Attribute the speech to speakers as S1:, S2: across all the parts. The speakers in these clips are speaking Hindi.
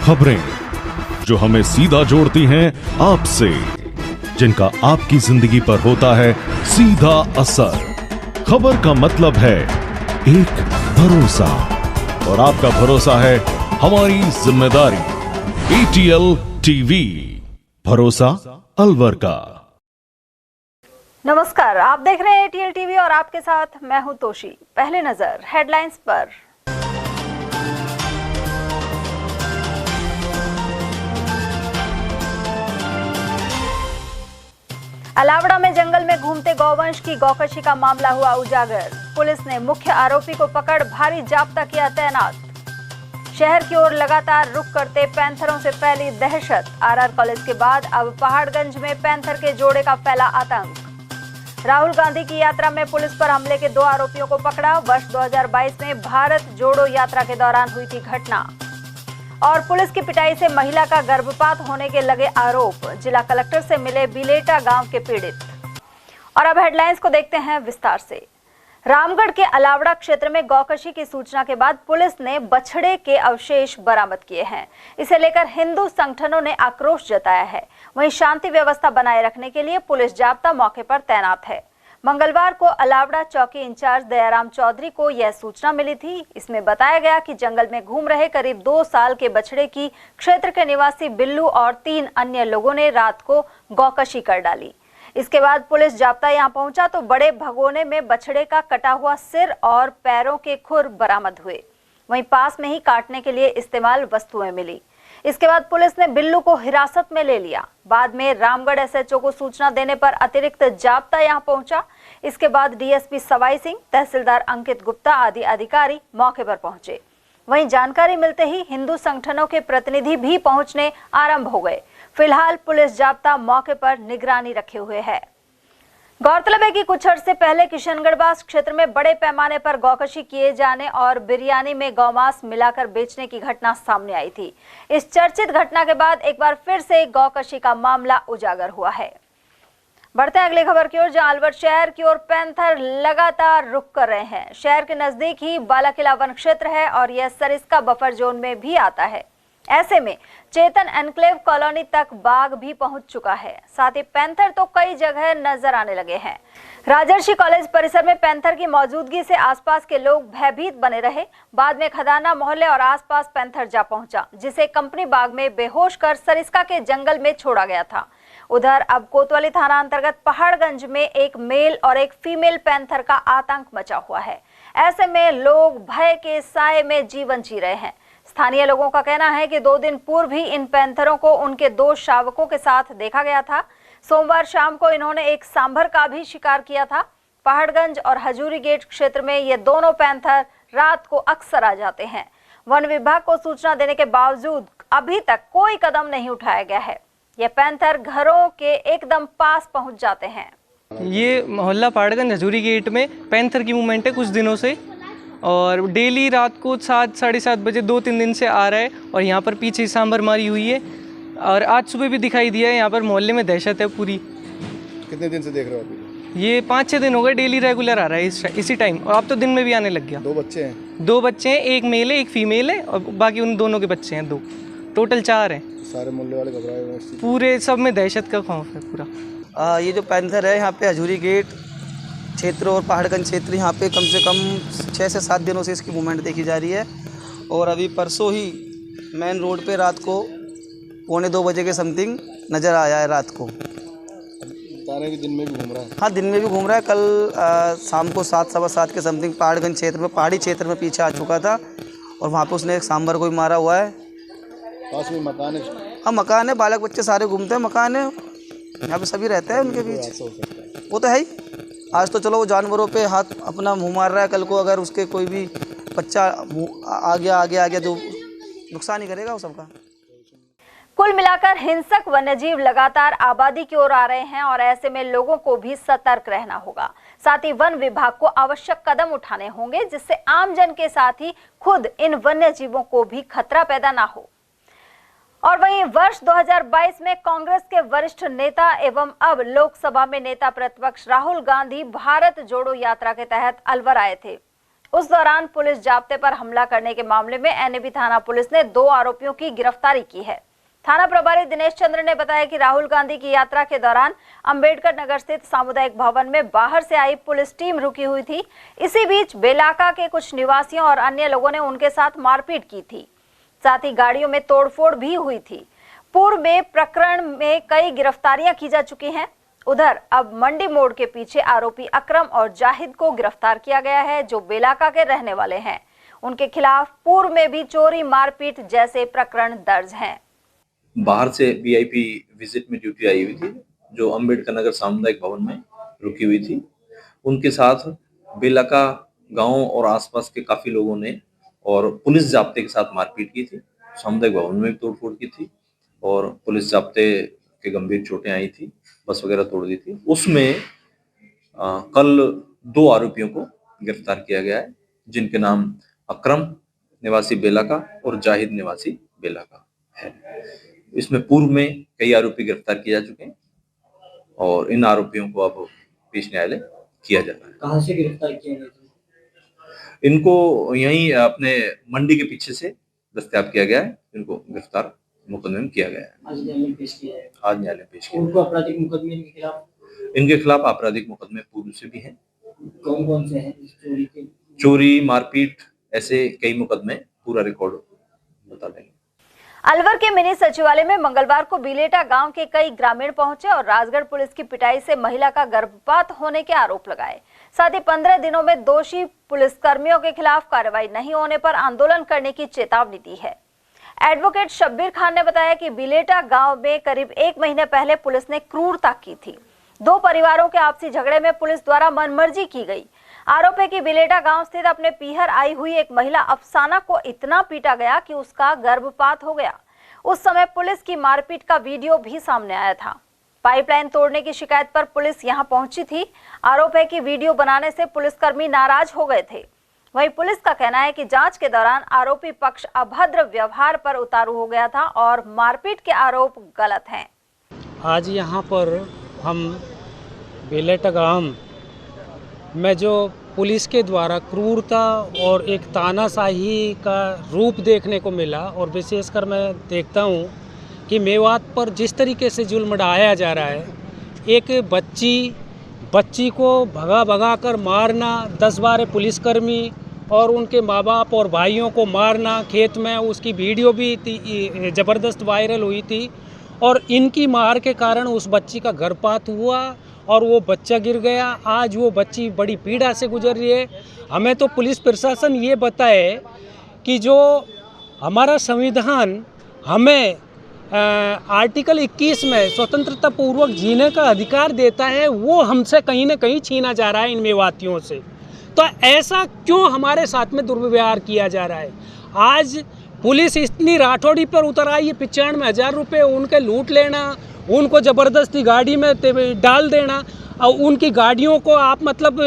S1: खबरें जो हमें सीधा जोड़ती हैं आपसे, जिनका आपकी जिंदगी पर होता है सीधा असर। खबर का मतलब है एक भरोसा, और आपका भरोसा है हमारी जिम्मेदारी। ATL टीवी, भरोसा अलवर का।
S2: नमस्कार, आप देख रहे हैं ATL टीवी और आपके साथ मैं हूं तोशी। पहले नजर हेडलाइंस पर। अलावड़ा में जंगल में घूमते गौवंश की गौकशी का मामला हुआ उजागर। पुलिस ने मुख्य आरोपी को पकड़ भारी जाब्ता किया तैनात। शहर की ओर लगातार रुख करते पैंथरों से फैली दहशत। आरआर कॉलेज के बाद अब पहाड़गंज में पैंथर के जोड़े का फैला आतंक। राहुल गांधी की यात्रा में पुलिस पर हमले के 2 आरोपियों को पकड़ा। वर्ष 2022 में भारत जोड़ो यात्रा के दौरान हुई थी घटना। और पुलिस की पिटाई से महिला का गर्भपात होने के लगे आरोप। जिला कलेक्टर से मिले बिलेटा गांव के पीड़ित। और अब हेडलाइंस को देखते हैं विस्तार से। रामगढ़ के अलावड़ा क्षेत्र में गौकशी की सूचना के बाद पुलिस ने बछड़े के अवशेष बरामद किए हैं। इसे लेकर हिंदू संगठनों ने आक्रोश जताया है। वहीं शांति व्यवस्था बनाए रखने के लिए पुलिस जाब्ता मौके पर तैनात है। मंगलवार को अलावड़ा चौकी इंचार्ज दयाराम चौधरी को यह सूचना मिली थी। इसमें बताया गया कि जंगल में घूम रहे करीब 2 साल के बछड़े की क्षेत्र के निवासी बिल्लू और 3 अन्य लोगों ने रात को गौकशी कर डाली। इसके बाद पुलिस जाब्ता यहां पहुंचा तो बड़े भगोने में बछड़े का कटा हुआ सिर और पैरों के खुर बरामद हुए। वहीं पास में ही काटने के लिए इस्तेमाल वस्तुएं मिली। इसके बाद पुलिस ने बिल्लू को हिरासत में ले लिया। बाद में रामगढ़ SHO को सूचना देने पर अतिरिक्त जाब्ता यहां पहुंचा। इसके बाद DSP सवाई सिंह, तहसीलदार अंकित गुप्ता आदि अधिकारी मौके पर पहुंचे। वहीं जानकारी मिलते ही हिंदू संगठनों के प्रतिनिधि भी पहुंचने आरंभ हो गए। फिलहाल पुलिस जाब्ता मौके पर निगरानी रखे हुए है। गौरतलब है कि कुछ अर्से पहले किशनगढ़बास क्षेत्र में बड़े पैमाने पर गौकशी किए जाने और बिरयानी में गौमांस मिलाकर बेचने की घटना सामने आई थी। इस चर्चित घटना के बाद एक बार फिर से गौकशी का मामला उजागर हुआ है। बढ़ते हैं अगली खबर की ओर, जहां अलवर शहर की ओर पैंथर लगातार रुख कर रहे हैं। शहर के नजदीक ही बालाकिला वन क्षेत्र है और यह सरिस्का बफर जोन में भी आता है। ऐसे में चेतन एनक्लेव कॉलोनी तक बाघ भी पहुंच चुका है। साथ ही पैंथर तो कई जगह नजर आने लगे हैं। राजर्षि कॉलेज परिसर में पैंथर की मौजूदगी से आसपास के लोग भयभीत बने रहे। बाद में खदाना मोहल्ले और आसपास पैंथर जा पहुंचा, जिसे कंपनी बाग में बेहोश कर सरिस्का के जंगल में छोड़ा गया था। उधर अब कोतवाली थाना अंतर्गत पहाड़गंज में एक मेल और एक फीमेल पैंथर का आतंक मचा हुआ है। ऐसे में लोग भय के साए में जीवन जी रहे हैं। स्थानीय लोगों का कहना है कि 2 दिन पूर्व भी इन पैंथरों को उनके 2 शावकों के साथ देखा गया था। सोमवार शाम को इन्होंने एक सांभर का भी शिकार किया था। पहाड़गंज और हजूरी गेट क्षेत्र में ये दोनों पैंथर रात को अक्सर आ जाते हैं। वन विभाग को सूचना देने के बावजूद अभी तक कोई कदम नहीं उठाया गया है। ये पैंथर घरों के एकदम पास पहुंच जाते हैं।
S3: ये मोहल्ला पहाड़गंज हजूरी गेट में पैंथर की मूवमेंट है कुछ दिनों से, और डेली रात को 7 साढ़े 7 बजे 2-3 दिन से आ रहा है। और यहाँ पर पीछे सांभर मारी हुई है और आज सुबह भी दिखाई दिया है। यहाँ पर मोहल्ले में दहशत है पूरी।
S4: कितने दिन से देख रहे हो अभी?
S3: ये 5-6 दिन हो गए, डेली रेगुलर आ रहा है इसी टाइम, और अब तो दिन में भी आने लग गया।
S4: 2 बच्चे हैं?
S3: 2 बच्चे हैं, एक मेल है एक फीमेल है, और बाकी उन दोनों के बच्चे हैं 2, टोटल 4 हैं।
S4: सारे मोहल्ले वाले घबराए हुए हैं?
S3: पूरे सब में दहशत का खौफ है पूरा।
S5: ये जो पैंथर है यहाँ पे हजूरी गेट क्षेत्र और पहाड़गंज क्षेत्र, यहाँ पे कम से कम 6 से 7 दिनों से इसकी मूवमेंट देखी जा रही है। और अभी परसों ही मेन रोड पे रात को 1:45 बजे के समथिंग नज़र आया है रात को।
S4: तारे भी दिन में भी घूम रहा है?
S5: हाँ, दिन में भी घूम रहा है। कल शाम को 7 सवा 7 के समथिंग पहाड़गंज क्षेत्र में, पहाड़ी क्षेत्र में पीछे आ चुका था और वहाँ पर उसने एक सांभर को भी मारा हुआ है।
S4: पास में मकान है?
S5: हाँ, मकान है, बालक बच्चे सारे घूमते हैं, मकान है, यहाँ पे सभी रहते हैं उनके बीच। वो तो है ही। आज तो चलो वो जानवरों पे हाथ अपना मुंह मार रहा है, कल को अगर उसके कोई भी बच्चा आ गया तो नुकसान ही करेगा वो सबका।
S2: कुल मिलाकर हिंसक वन्यजीव लगातार आबादी की ओर आ रहे हैं और ऐसे में लोगों को भी सतर्क रहना होगा। साथ ही वन विभाग को आवश्यक कदम उठाने होंगे जिससे आम जन के साथ ही खुद इन वन्यजीवों को भी खतरा पैदा ना हो। और वहीं वर्ष 2022 में कांग्रेस के वरिष्ठ नेता एवं अब लोकसभा में नेता प्रतिपक्ष राहुल गांधी भारत जोड़ो यात्रा के तहत अलवर आए थे। उस दौरान पुलिस जाब्ते पर हमला करने के मामले में एनएबी थाना पुलिस ने 2 आरोपियों की गिरफ्तारी की है। थाना प्रभारी दिनेश चंद्र ने बताया कि राहुल गांधी की यात्रा के दौरान अंबेडकर नगर स्थित सामुदायिक भवन में बाहर से आई पुलिस टीम रुकी हुई थी। इसी बीच बेलाका के कुछ निवासियों और अन्य लोगों ने उनके साथ मारपीट की थी, साथ ही गाड़ियों में तोड़फोड़ भी हुई थी। पूर्व में प्रकरण में कई गिरफ्तारियां की जा चुकी हैं। उधर अब मंडी मोड़ के पीछे आरोपी अकरम और जाहिद को गिरफ्तार किया गया है, जो बेलाका के रहने वाले हैं। उनके खिलाफ पूर्व में भी चोरी मारपीट जैसे प्रकरण दर्ज हैं।
S6: बाहर से वीआईपी विजिट में ड्यूटी आई हुई थी, जो अंबेडकर नगर सामुदायिक भवन में रुकी हुई थी। उनके साथ बेलाका गांव और आसपास के काफी लोगों ने और पुलिस जाब्ते के साथ मारपीट की थी। सामुदायिक भवन में भी तोड़फोड़ की थी और पुलिस जाब्ते के गंभीर चोटें आई थी, बस वगैरह तोड़ दी थी। उसमें कल 2 आरोपियों को गिरफ्तार किया गया है, जिनके नाम अकरम निवासी बेलाका और जाहिद निवासी बेलाका है। इसमें पूर्व में कई आरोपी गिरफ्तार किए जा चुके हैं और इन आरोपियों को अब पेश न्यायालय किया जा रहा है।
S7: कहाँ से गिरफ्तार किया गया?
S6: इनको यहीं अपने मंडी के पीछे से दस्तयाब किया गया है। इनको गिरफ्तार मुकदमे में किया गया है।
S7: आज न्यायालय में पेश किया है।
S6: आज न्यायालय में पेश किया।
S7: उनको आपराधिक मुकदमे
S6: इनके खिलाफ आपराधिक मुकदमे पूर्व से भी हैं।
S7: कौन कौन से हैं? चोरी के,
S6: चोरी, मारपीट, ऐसे कई मुकदमे, पूरा रिकॉर्ड बता देंगे।
S2: अलवर के मिनी सचिवालय में मंगलवार को बिलेटा गांव के कई ग्रामीण पहुंचे और राजगढ़ पुलिस की पिटाई से महिला का गर्भपात होने के आरोप लगाए। साथ ही 15 दिनों में दोषी पुलिसकर्मियों के खिलाफ कार्रवाई नहीं होने पर आंदोलन करने की चेतावनी दी है। एडवोकेट शब्बीर खान ने बताया कि बिलेटा गांव में करीब 1 महीने पहले पुलिस ने क्रूरता की थी। 2 परिवारों के आपसी झगड़े में पुलिस द्वारा मनमर्जी की गई। आरोप है कि बिलेटा गांव स्थित अपने पीहर आई हुई एक महिला अफसाना को इतना पीटा गया कि उसका गर्भपात हो गया। उस समय पुलिस की मारपीट का वीडियो भी सामने आया था। पाइपलाइन तोड़ने की शिकायत पर पुलिस यहां पहुंची थी। आरोप है कि वीडियो बनाने से पुलिसकर्मी नाराज हो गए थे। वहीं पुलिस का कहना है कि जांच के दौरान आरोपी पक्ष अभद्र व्यवहार पर उतारू हो गया था और मारपीट के आरोप गलत हैं।
S8: आज यहाँ पर हम बिलेटा गांव में जो पुलिस के द्वारा क्रूरता और एक तानाशाही का रूप देखने को मिला, और विशेषकर मैं देखता हूँ कि मेवात पर जिस तरीके से जुल्म ढाया जा रहा है, एक बच्ची को भगा कर मारना, 10-12 पुलिसकर्मी और उनके माँ बाप और भाइयों को मारना खेत में, उसकी वीडियो भी ज़बरदस्त वायरल हुई थी। और इनकी मार के कारण उस बच्ची का गर्भपात हुआ और वो बच्चा गिर गया। आज वो बच्ची बड़ी पीड़ा से गुजर रही है। हमें तो पुलिस प्रशासन ये बताए कि जो हमारा संविधान हमें आर्टिकल 21 में स्वतंत्रता पूर्वक जीने का अधिकार देता है, वो हमसे कहीं ना कहीं छीना जा रहा है इन मेवातियों से। तो ऐसा क्यों हमारे साथ में दुर्व्यवहार किया जा रहा है? आज पुलिस इतनी राठौड़ी पर उतर आई है, 95,000 रुपये उनके लूट लेना, उनको ज़बरदस्ती गाड़ी में डाल देना और उनकी गाड़ियों को आप मतलब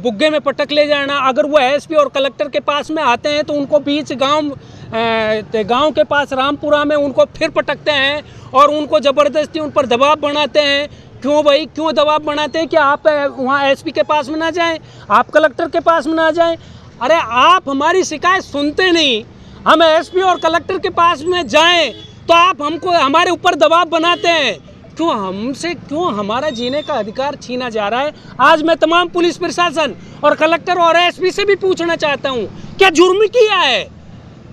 S8: बुग्गे में पटक ले जाना। अगर वो एसपी और कलेक्टर के पास में आते हैं तो उनको बीच गांव के पास रामपुरा में उनको फिर पटकते हैं और उनको ज़बरदस्ती उन पर दबाव बनाते हैं। क्यों भाई, क्यों दबाव बनाते हैं कि आप वहाँ एसपी के पास में ना जाएं, आप कलेक्टर के पास में ना जाएं? अरे आप हमारी शिकायत सुनते नहीं, हम एसपी और कलेक्टर के पास में जाएं तो आप हमको हमारे ऊपर दबाव बनाते हैं। क्यों हमारा जीने का अधिकार छीना जा रहा है? आज मैं तमाम पुलिस प्रशासन और कलेक्टर और एसपी से भी पूछना चाहता हूं, क्या जुर्म किया है?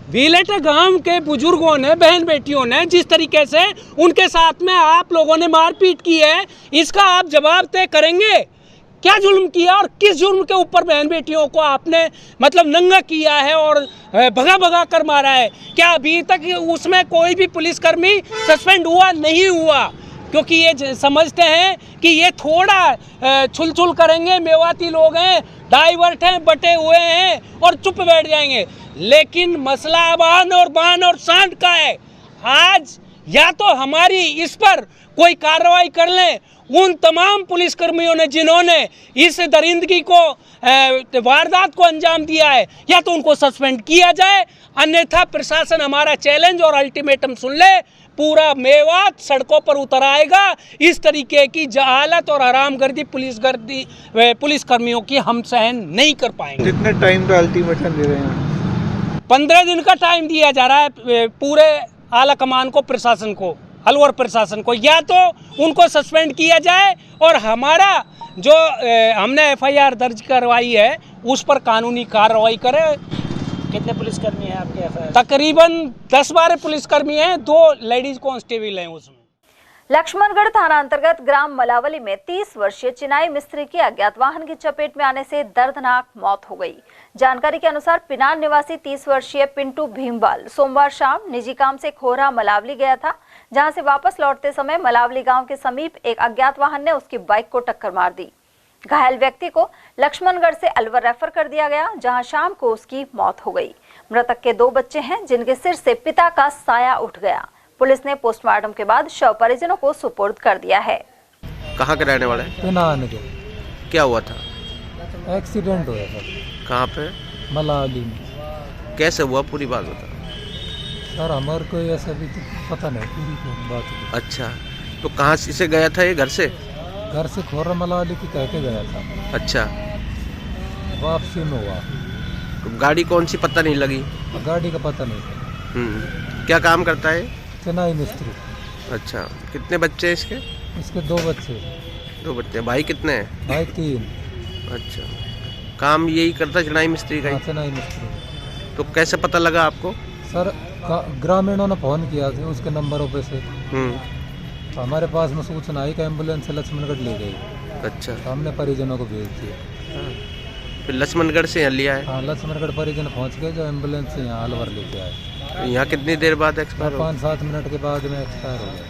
S8: बिलेटा गांव के बुजुर्गों ने, बहन बेटियों ने जिस तरीके से उनके साथ में आप लोगों ने मारपीट की है, इसका आप जवाब तय करेंगे। क्या जुल्म किया और किस जुर्म के ऊपर बहन बेटियों को आपने मतलब नंगा किया है और भगा कर मारा है? क्या अभी तक उसमें कोई भी पुलिसकर्मी सस्पेंड हुआ? नहीं हुआ, क्योंकि ये समझते हैं कि ये थोड़ा छुल करेंगे, मेवाती लोग हैं, डाइवर्ट हैं, बटे हुए हैं और चुप बैठ जाएंगे। लेकिन मसला आन और शान का है। आज या तो हमारी इस पर कोई कार्रवाई कर लें उन तमाम पुलिसकर्मियों ने जिन्होंने इस दरिंदगी को वारदात को अंजाम दिया है, या तो उनको सस्पेंड किया जाए, अन्यथा प्रशासन हमारा चैलेंज और अल्टीमेटम सुन ले, पूरा मेवात सड़कों पर उतर आएगा। इस तरीके की जहालत और हरामगर्दी पुलिसकर्मियों की हम सहन नहीं कर पाएंगे।
S9: कितने टाइम का अल्टीमेटम दे रहे हैं?
S8: 15 दिन का टाइम दिया जा रहा है पूरे आला कमान को, प्रशासन को, अलवर प्रशासन को, या तो उनको सस्पेंड किया जाए और हमारा जो हमने FIR दर्ज करवाई है उस पर कानूनी कार्रवाई करे।
S7: कितने पुलिसकर्मी हैं आपके FIR?
S8: तकरीबन 10-12 पुलिसकर्मी हैं, 2 लेडीज कांस्टेबल हैं उसमें।
S2: लक्ष्मणगढ़ थाना अंतर्गत ग्राम मलावली में 30 वर्षीय चिनाई मिस्त्री की अज्ञात वाहन की चपेट में आने से दर्दनाक मौत हो गई। जानकारी के अनुसार पिनार निवासी 30 वर्षीय पिंटू भीमवाल सोमवार शाम निजी काम से खोरा मलावली गया था, जहां से वापस लौटते समय मलावली गांव के समीप एक अज्ञात वाहन ने उसकी बाइक को टक्कर मार दी। घायल व्यक्ति को लक्ष्मणगढ़ से अलवर रेफर कर दिया गया, जहां शाम को उसकी मौत हो गई। मृतक के 2 बच्चे हैं, जिनके सिर से पिता का साया उठ गया। पुलिस ने पोस्टमार्टम के बाद शव परिजनों को सुपुर्द कर दिया है।
S10: कहाँ के रहने वाले?
S9: पिनान के।
S10: क्या हुआ था?
S9: एक्सीडेंट हुआ था।
S10: कहाँ पे?
S9: मलावली में।
S10: कैसे हुआ, पूरी बात बता।
S9: सर हमारे को ऐसा भी तो पता नहीं पूरी बात।
S10: अच्छा, तो कहाँ से गया था ये? घर से?
S9: घर से खोरा मलावली की कह के गया था।
S10: अच्छा,
S9: वापसी में हुआ।
S10: तो गाड़ी कौन सी पता नहीं लगी?
S9: गाड़ी का पता नहीं था।
S10: क्या काम करता है?
S9: चिनाई मिस्त्री।
S10: अच्छा, कितने बच्चे हैं इसके?
S9: इसके 2 बच्चे।
S10: 2 बच्चे। भाई कितने हैं?
S9: भाई 3।
S10: अच्छा, काम यही करता है चिनाई मिस्त्री का?
S9: चिनाई मिस्त्री।
S10: तो कैसे पता लगा आपको?
S9: सर ग्रामीणों ने फोन किया था उसके नंबरों पे से। तो हमारे पास में सूचना आई कि एम्बुलेंस से लक्ष्मणगढ़ ले गई।
S10: अच्छा,
S9: तो हमने परिजनों को भेज दिया।
S10: फिर लक्ष्मणगढ़ से यहाँ लिया है?
S9: हाँ, लक्ष्मणगढ़ परिजन पहुँच गए, जो एम्बुलेंस से यहाँ अलवर लेके आए।
S10: यहाँ कितनी देर बाद एक्सपायर?
S9: 5-7 मिनट के बाद में एक्सपायर हो गया।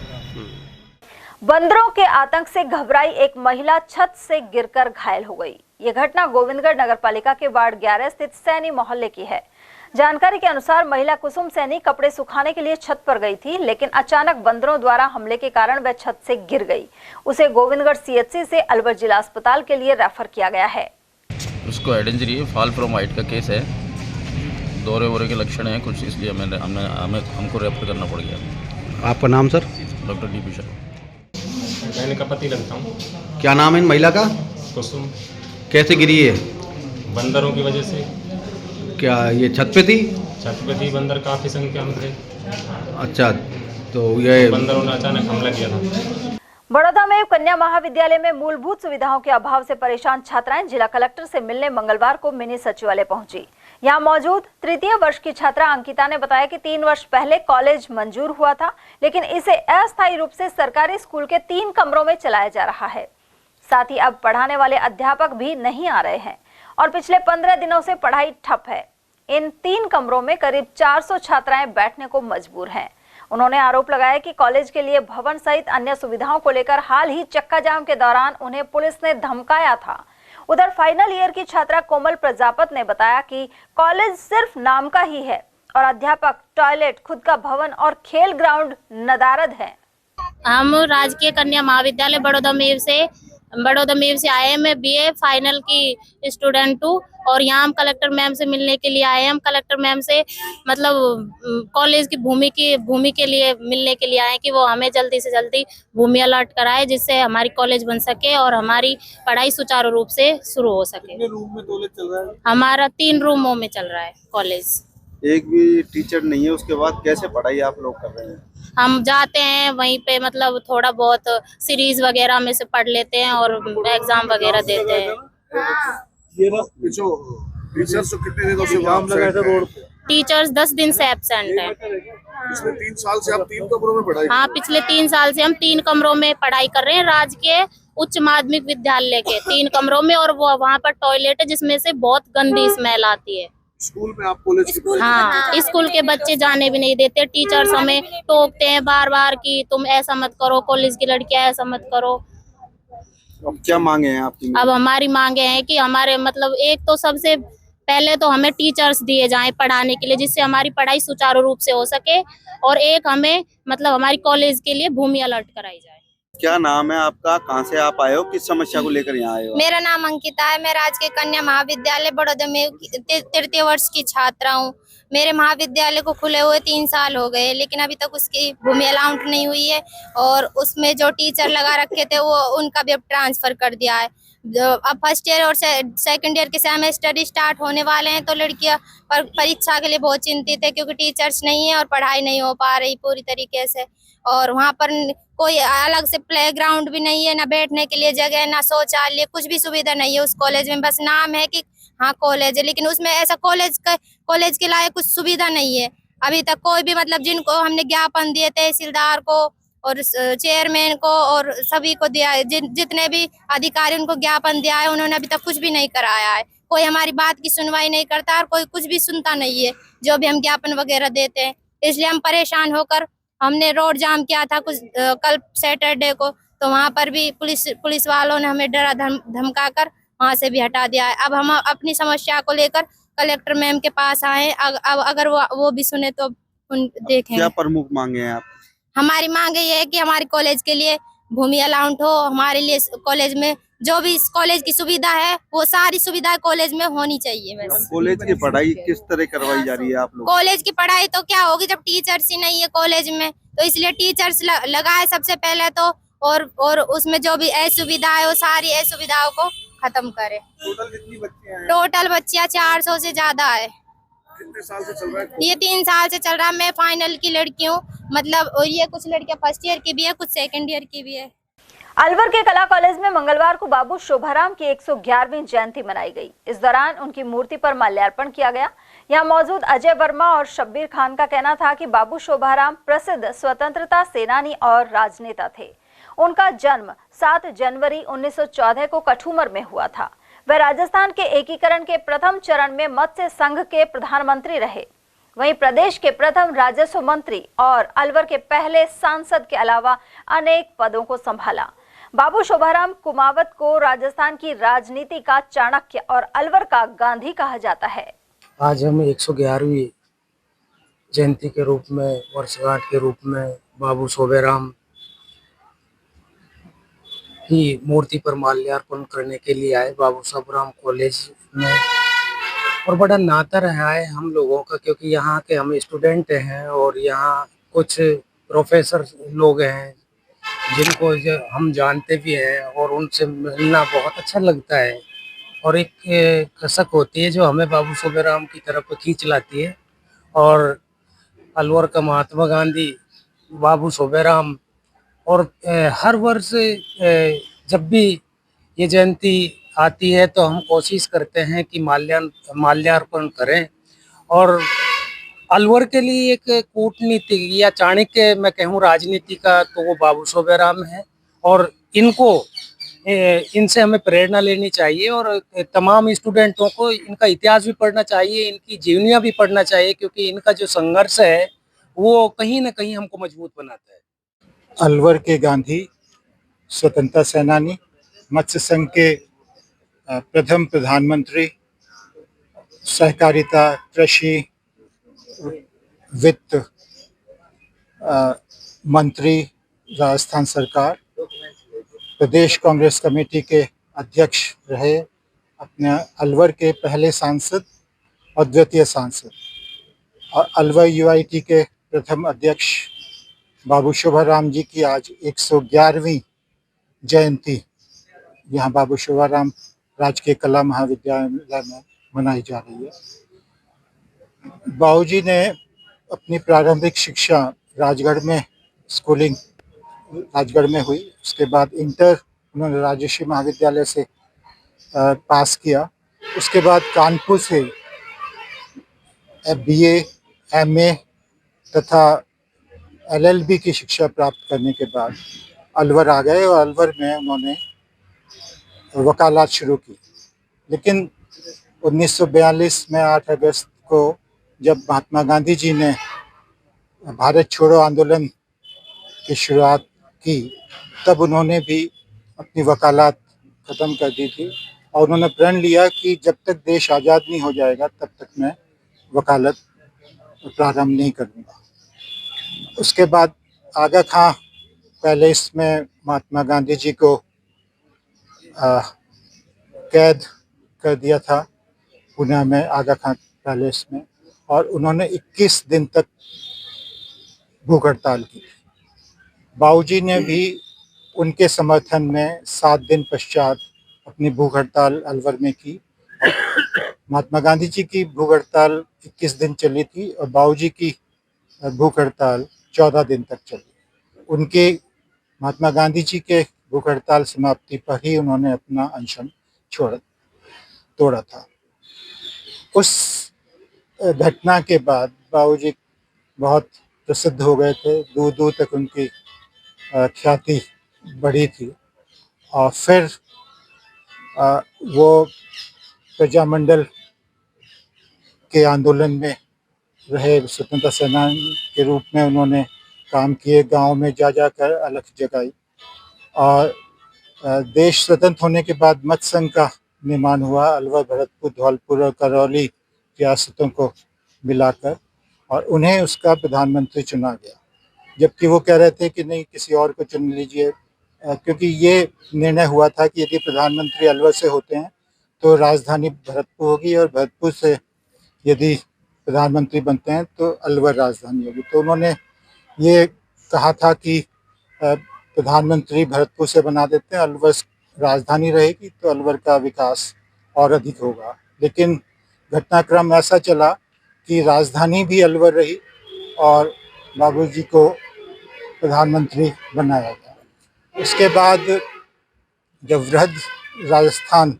S2: बंदरों के आतंक से घबराई एक महिला छत से गिरकर घायल हो गई। यह घटना गोविंदगढ़ नगरपालिका के वार्ड 11 स्थित सैनी मोहल्ले की है। जानकारी के अनुसार महिला कुसुम सैनी कपड़े सुखाने के लिए छत पर गई थी, लेकिन अचानक बंदरों द्वारा हमले के कारण वह छत से गिर गई। उसे गोविंदगढ़ CHC से अलवर जिला अस्पताल के लिए रेफर किया गया है।
S11: उसको हेड इंजरी है, फॉल फ्रॉम हाइट का केस है, दौरे वोरे के लक्षण हैं कुछ, इसलिए हमको रेफर करना पड़ गया।
S10: आपका नाम सर?
S11: Doctor DP Sharma.
S12: मैं इनका पति लगता हूँ।
S10: क्या नाम है इन महिला का?
S12: कुसुम।
S10: कैसे गिरी है?
S12: बंदरों की वजह से।
S10: क्या ये छत पे थी?
S12: छत पे थी, बंदर काफ़ी संख्या में थे।
S10: अच्छा, तो ये
S12: बंदरों ने अचानक हमला किया था।
S2: बड़ौदा में कन्या महाविद्यालय में मूलभूत सुविधाओं के अभाव से परेशान छात्राएं जिला कलेक्टर से मिलने मंगलवार को मिनी सचिवालय पहुंची। यहां मौजूद तृतीय वर्ष की छात्रा अंकिता ने बताया कि 3 वर्ष पहले कॉलेज मंजूर हुआ था, लेकिन इसे अस्थायी रूप से सरकारी स्कूल के 3 कमरों में चलाया जा रहा है। साथ ही अब पढ़ाने वाले अध्यापक भी नहीं आ रहे हैं और पिछले 15 दिनों से पढ़ाई ठप है। इन 3 कमरों में करीब 400 छात्राएं बैठने को मजबूर हैं। उन्होंने आरोप लगाया कि कॉलेज के लिए भवन सहित अन्य सुविधाओं को लेकर हाल ही चक्का जाम के दौरान उन्हें पुलिस ने धमकाया था। उधर फाइनल ईयर की छात्रा कोमल प्रजापत ने बताया कि कॉलेज सिर्फ नाम का ही है और अध्यापक, टॉयलेट, खुद का भवन और खेल ग्राउंड नदारद है।
S13: हम राजकीय कन्या महाविद्यालय बड़ौदा मेव से आए हैं। मैं BA फाइनल की स्टूडेंट हूँ और यहाँ हम कलेक्टर मैम से मिलने के लिए आए हैं। हम कलेक्टर मैम से मतलब कॉलेज की भूमि के लिए मिलने के लिए आए कि वो हमें जल्दी से जल्दी भूमि अलॉट कराए, जिससे हमारी कॉलेज बन सके और हमारी पढ़ाई सुचारू रूप से शुरू हो सके।
S4: कितने रूम में कॉलेज चल रहा है?
S13: हमारा 3 रूमों में चल रहा है कॉलेज।
S4: एक भी टीचर नहीं है, उसके बाद कैसे पढ़ाई आप लोग कर रहे हैं?
S13: हम जाते हैं वहीं पे, मतलब थोड़ा बहुत सीरीज वगैरह में से पढ़ लेते हैं और एग्जाम वगैरह देते हैं।
S4: टीचर्स कितने दिनों से काम लगा था रोड पे?
S13: टीचर्स 10 दिन से एब्सेंट हैं।
S4: पिछले 3 साल से आप 3 कमरों में पढ़ाई?
S13: हाँ, पिछले 3 साल से हम 3 कमरों में पढ़ाई कर रहे हैं। राजकीय उच्च माध्यमिक विद्यालय के 3 कमरों में, और वो वहाँ पर टॉयलेट है जिसमें से बहुत गंदी स्मेल आती है।
S4: स्कूल में आप कॉलेज?
S13: हाँ, स्कूल के बच्चे जाने भी नहीं देते। टीचर्स हमें टोकते हैं बार बार कि तुम ऐसा मत करो, कॉलेज की लड़कियां ऐसा मत करो।
S4: अब क्या मांगे हैं आपकी?
S13: अब हमारी मांगे हैं कि हमारे मतलब एक तो सबसे पहले तो हमें टीचर्स दिए जाएं पढ़ाने के लिए, जिससे हमारी पढ़ाई सुचारू रूप से हो सके, और एक हमें मतलब हमारी कॉलेज के लिए भूमि अलॉट कराई जाए।
S4: क्या नाम है आपका, कहाँ से आप आए हो, किस समस्या को लेकर यहाँ आए हो?
S13: मेरा नाम अंकिता है। मैं राजकीय कन्या महाविद्यालय बड़ौदा में तृतीय वर्ष की छात्रा हूँ। मेरे महाविद्यालय को खुले हुए 3 साल हो गए, लेकिन अभी तक उसकी भूमि अलाउंट नहीं हुई है और उसमें जो टीचर लगा रखे थे वो उनका भी अब ट्रांसफर कर दिया है। अब फर्स्ट ईयर और सेकंड ईयर के सेमेस्टर स्टार्ट होने वाले हैं, तो लड़कियां परीक्षा के लिए बहुत चिंतित है क्योंकि टीचर्स नहीं है और पढ़ाई नहीं हो पा रही पूरी तरीके से। और वहाँ पर कोई अलग से प्लेग्राउंड भी नहीं है, ना बैठने के लिए जगह, ना शौचालय, कुछ भी सुविधा नहीं है उस कॉलेज में। बस नाम है कि हाँ कॉलेज है, लेकिन उसमें ऐसा कॉलेज के लायक कुछ सुविधा नहीं है। अभी तक कोई भी मतलब जिनको हमने ज्ञापन दिए तहसीलदार को और चेयरमैन को और सभी को दिया है, जितने भी अधिकारी उनको ज्ञापन दिया है, उन्होंने अभी तक कुछ भी नहीं कराया है। कोई हमारी बात की सुनवाई नहीं करता और कोई कुछ भी सुनता नहीं है जो भी हम ज्ञापन वगैरह देते हैं। इसलिए हम परेशान होकर हमने रोड जाम किया था कुछ कल सैटरडे को, तो वहाँ पर भी पुलिस वालों ने हमें डरा धमका कर वहाँ से भी हटा दिया है। अब हम अपनी समस्या को लेकर कलेक्टर मैम के पास आए। अब अगर वो भी सुने तो देखें।
S4: क्या प्रमुख मांगे हैं आप?
S13: हमारी मांग ये है कि हमारे कॉलेज के लिए भूमि अलाउंट हो, हमारे लिए कॉलेज में जो भी इस कॉलेज की सुविधा है वो सारी सुविधाएं कॉलेज में होनी चाहिए। बस
S4: कॉलेज की पढ़ाई किस तरह करवाई जा रही है आप लोग?
S13: कॉलेज की पढ़ाई तो क्या होगी जब टीचर्स ही नहीं है कॉलेज में, तो इसलिए टीचर्स लगाए सबसे पहले तो, और उसमें जो भी असुविधा है वो सारी असुविधाओं को खत्म करे।
S4: टोटल कितनी बच्चियां हैं?
S13: टोटल बच्चियां 400 से ज्यादा है।
S4: कितने साल से चल रहा है?
S13: ये 3 साल से चल रहा है। मैं फाइनल की लड़की हूँ, मतलब, और ये कुछ लड़कियां फर्स्ट ईयर की भी है, कुछ सेकंड ईयर की भी है।
S2: अलवर के कला कॉलेज में मंगलवार को बाबू शोभाराम की 111वीं जयंती मनाई गई। इस दौरान उनकी मूर्ति पर माल्यार्पण किया गया। यहां मौजूद अजय वर्मा और शब्बीर खान का कहना था कि बाबू शोभाराम प्रसिद्ध स्वतंत्रता सेनानी और राजनेता थे। उनका जन्म 7 जनवरी 1914 को कठूमर में हुआ था। वह राजस्थान के एकीकरण के प्रथम चरण में मत्स्य संघ के प्रधानमंत्री रहे। वहीं प्रदेश के प्रथम राजस्व मंत्री और अलवर के पहले सांसद के अलावा अनेक पदों को संभाला। बाबू शोभाराम कुमावत को राजस्थान की राजनीति का चाणक्य और अलवर का गांधी कहा जाता है।
S8: आज हम 111वीं जयंती के रूप में, वर्षगांठ के रूप में बाबू शोभाराम की मूर्ति पर माल्यार्पण करने के लिए आए बाबू शोभाराम कॉलेज में। और बड़ा नाता रहा है हम लोगों का, क्योंकि यहाँ के हम स्टूडेंट हैं और यहाँ कुछ प्रोफेसर लोग हैं जिनको हम जानते भी हैं और उनसे मिलना बहुत अच्छा लगता है। और एक कसक होती है जो हमें बाबू शोभाराम की तरफ खींच लाती है। और अलवर का महात्मा गांधी, बाबू शोभाराम, और हर वर्ष जब भी ये जयंती आती है तो हम कोशिश करते हैं कि माल्यार्पण करें। और अलवर के लिए एक कूटनीति या चाणक्य मैं कहूँ राजनीति का, तो वो बाबू शोभाराम है। और इनसे हमें प्रेरणा लेनी चाहिए और तमाम स्टूडेंटों को इनका इतिहास भी पढ़ना चाहिए, इनकी जीवनियाँ भी पढ़ना चाहिए, क्योंकि इनका जो संघर्ष है वो कहीं ना कहीं हमको मजबूत बनाता है।
S14: अलवर के गांधी, स्वतंत्रता सेनानी, मत्स्य संघ के प्रथम प्रधानमंत्री, सहकारिता, कृषि, वित्त मंत्री राजस्थान सरकार, प्रदेश कांग्रेस कमेटी के अध्यक्ष रहे, अपने अलवर के पहले सांसद और द्वितीय सांसद, और अलवर यूआईटी के प्रथम अध्यक्ष बाबू शोभाराम जी की आज 111वीं जयंती यहाँ बाबू शोभाराम राजकीय कला महाविद्यालय में मनाई जा रही है। बाबूजी ने अपनी प्रारंभिक शिक्षा राजगढ़ में, स्कूलिंग राजगढ़ में हुई। उसके बाद इंटर उन्होंने राजर्षि महाविद्यालय से पास किया। उसके बाद कानपुर से BA, MA तथा LLB की शिक्षा प्राप्त करने के बाद अलवर आ गए और अलवर में उन्होंने वकालत शुरू की। लेकिन 1942 में 8 अगस्त को जब महात्मा गांधी जी ने भारत छोड़ो आंदोलन की शुरुआत की, तब उन्होंने भी अपनी वकालत ख़त्म कर दी थी और उन्होंने प्रण लिया कि जब तक देश आज़ाद नहीं हो जाएगा तब तक मैं वकालत प्रारंभ नहीं करूँगा। उसके बाद आगा खां पैलेस में महात्मा गांधी जी को कैद कर दिया था पुणे में आगा खान पैलेस में, और उन्होंने 21 दिन तक भूख हड़ताल की। बाबूजी ने भी उनके समर्थन में 7 दिन पश्चात अपनी भूख हड़ताल अलवर में की। महात्मा गांधी जी की भूख हड़ताल 21 दिन चली थी और बाबूजी की भूख हड़ताल 14 दिन तक चली। उनके महात्मा गांधी जी के भूख हड़ताल समाप्ति पर ही उन्होंने अपना अनशन तोड़ा था। उस घटना के बाद बाबूजी बहुत प्रसिद्ध हो गए थे, दूर दूर तक उनकी ख्याति बढ़ी थी। और फिर वो प्रजामंडल के आंदोलन में रहे, स्वतंत्रता सेनानी के रूप में उन्होंने काम किए, गांव में जा जाकर अलख जगाई। और देश स्वतंत्र होने के बाद मत संघ का निर्माण हुआ, अलवर, भरतपुर, धौलपुर और करौली रियासतों को मिलाकर, और उन्हें उसका प्रधानमंत्री चुना गया। जबकि वो कह रहे थे कि नहीं, किसी और को चुन लीजिए, क्योंकि ये निर्णय हुआ था कि यदि प्रधानमंत्री अलवर से होते हैं तो राजधानी भरतपुर होगी, और भरतपुर से यदि प्रधानमंत्री बनते हैं तो अलवर राजधानी होगी। तो उन्होंने ये कहा था कि प्रधानमंत्री भरतपुर से बना देते हैं, अलवर राजधानी रहेगी तो अलवर का विकास और अधिक होगा। लेकिन घटनाक्रम ऐसा चला कि राजधानी भी अलवर रही और बाबूजी को प्रधानमंत्री बनाया गया। इसके बाद जब वृहद राजस्थान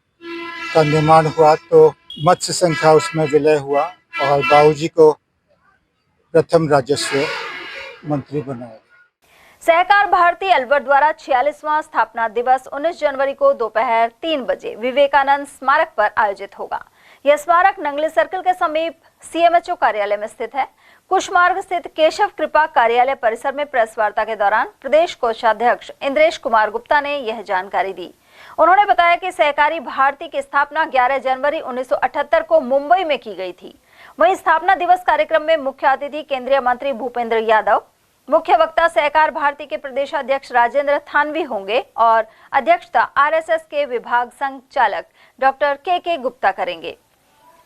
S14: का निर्माण हुआ तो मत्स्य संघ का उसमें विलय हुआ और बाबूजी को प्रथम राजस्व मंत्री बनाया।
S2: सहकार भारती अलवर द्वारा 46वां स्थापना दिवस 19 जनवरी को दोपहर 3 बजे विवेकानंद स्मारक पर आयोजित होगा। यह स्मारक नंगली सर्कल के समीप सीएमएचओ कार्यालय में स्थित है। कुशमार्ग स्थित केशव कृपा कार्यालय परिसर में प्रेस वार्ता के दौरान प्रदेश कोषाध्यक्ष इंद्रेश कुमार गुप्ता ने यह जानकारी दी। उन्होंने बताया कि सहकारी भारती की स्थापना 11 जनवरी 1978 को मुंबई में की गई थी। वहीं स्थापना दिवस कार्यक्रम में मुख्य अतिथि केंद्रीय मंत्री भूपेंद्र यादव, मुख्य वक्ता सहकार भारती के प्रदेशाध्यक्ष राजेंद्र थानवी होंगे और अध्यक्षता आरएसएस के विभाग संचालक डॉक्टर के गुप्ता करेंगे।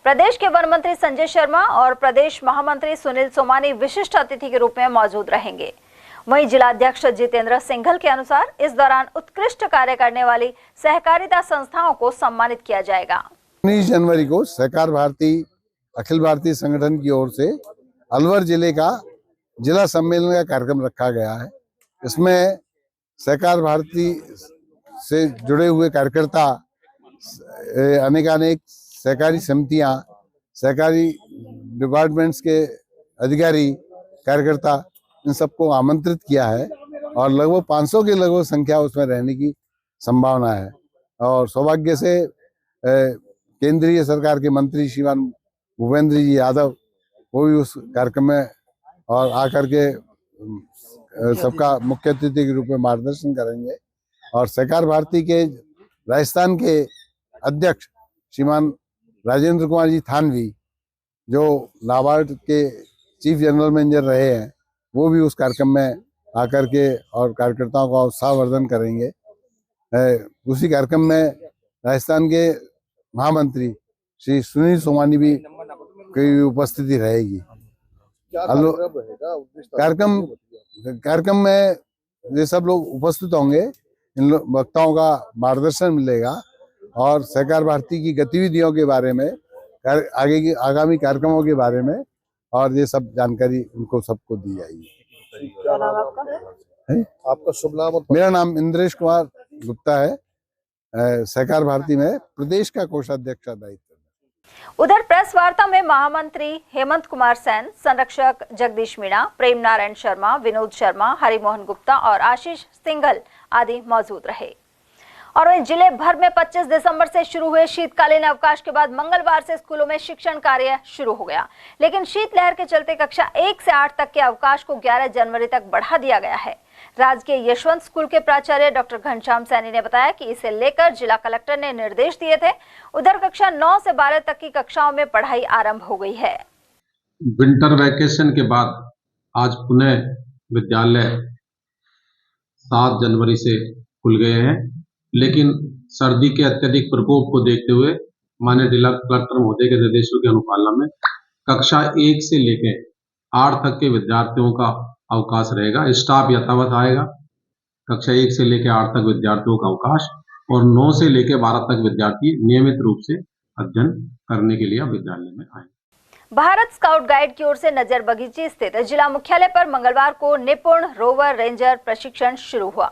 S2: प्रदेश के वन मंत्री संजय शर्मा और प्रदेश महामंत्री सुनील सोमानी विशिष्ट अतिथि के रूप में मौजूद रहेंगे। वहीं जिलाध्यक्ष जितेंद्र सिंघल के अनुसार इस दौरान उत्कृष्ट कार्य करने वाली सहकारिता संस्थाओं को सम्मानित किया जाएगा।
S15: 19 जनवरी को सहकार भारती अखिल भारतीय संगठन की ओर से अलवर जिले का जिला सम्मेलन का कार्यक्रम रखा गया है। इसमें सहकार भारती से जुड़े हुए कार्यकर्ता, अनेकानेक सहकारी समितियां, सहकारी डिपार्टमेंट्स के अधिकारी, कार्यकर्ता, इन सबको आमंत्रित किया है और लगभग 500 के लगभग संख्या उसमें रहने की संभावना है। और सौभाग्य से केंद्रीय सरकार के मंत्री श्रीमान भूपेंद्र जी यादव वो भी उस कार्यक्रम में और आकर के सबका मुख्य अतिथि के रूप में मार्गदर्शन करेंगे। और सहकार भारती के राजस्थान के अध्यक्ष श्रीमान राजेंद्र कुमार जी थानवी, जो नाबार्ड के चीफ जनरल मैनेजर रहे हैं, वो भी उस कार्यक्रम में आकर के और कार्यकर्ताओं का उत्साहवर्धन करेंगे। उसी कार्यक्रम में राजस्थान के महामंत्री श्री सुनील सोमानी भी की उपस्थिति रहेगी। कार्यक्रम में ये सब लोग उपस्थित होंगे। इन वक्ताओं का मार्गदर्शन मिलेगा और सहकार भारती की गतिविधियों के बारे में, आगे की आगामी कार्यक्रमों के बारे में और ये सब जानकारी उनको सबको दी जाएगी।
S16: क्या नाम आपका? आपका शुभ नाम?
S15: मेरा नाम इंद्रेश कुमार गुप्ता है। सहकार भारती में प्रदेश का कोषाध्यक्ष दायित्व।
S2: उधर प्रेस वार्ता में महामंत्री हेमंत कुमार सेन, संरक्षक जगदीश मीणा, प्रेम नारायण शर्मा, विनोद शर्मा, हरिमोहन गुप्ता और आशीष सिंघल आदि मौजूद रहे। और वहीं जिले भर में 25 दिसंबर से शुरू हुए शीतकालीन अवकाश के बाद मंगलवार से स्कूलों में शिक्षण कार्य शुरू हो गया। लेकिन शीतलहर के चलते कक्षा 1 से 8 तक के अवकाश को 11 जनवरी तक बढ़ा दिया गया है। राजकीय यशवंत स्कूल के प्राचार्य डॉक्टर घनश्याम सैनी ने बताया कि इसे लेकर जिला कलेक्टर ने निर्देश दिए थे। उधर कक्षा 9 से 12 तक की कक्षाओं में पढ़ाई आरंभ हो गई है।
S17: विंटर वैकेशन के बाद आज पुनः विद्यालय 7 जनवरी से खुल गए हैं, लेकिन सर्दी के अत्यधिक प्रकोप को देखते हुए माननीय जिला कलेक्टर महोदय के निर्देशों की अनुपालना में कक्षा 1 से लेकर 8 तक के विद्यार्थियों का अवकाश रहेगा। स्टाफ यथावत आएगा। कक्षा 1 से लेकर 8 तक विद्यार्थियों का अवकाश और 9 से लेकर 12 तक विद्यार्थी नियमित रूप से अध्ययन करने के लिए विद्यालय में आए।
S2: भारत स्काउट गाइड की ओर से नजर बगीची स्थित जिला मुख्यालय पर मंगलवार को निपुण रोवर रेंजर प्रशिक्षण शुरू हुआ।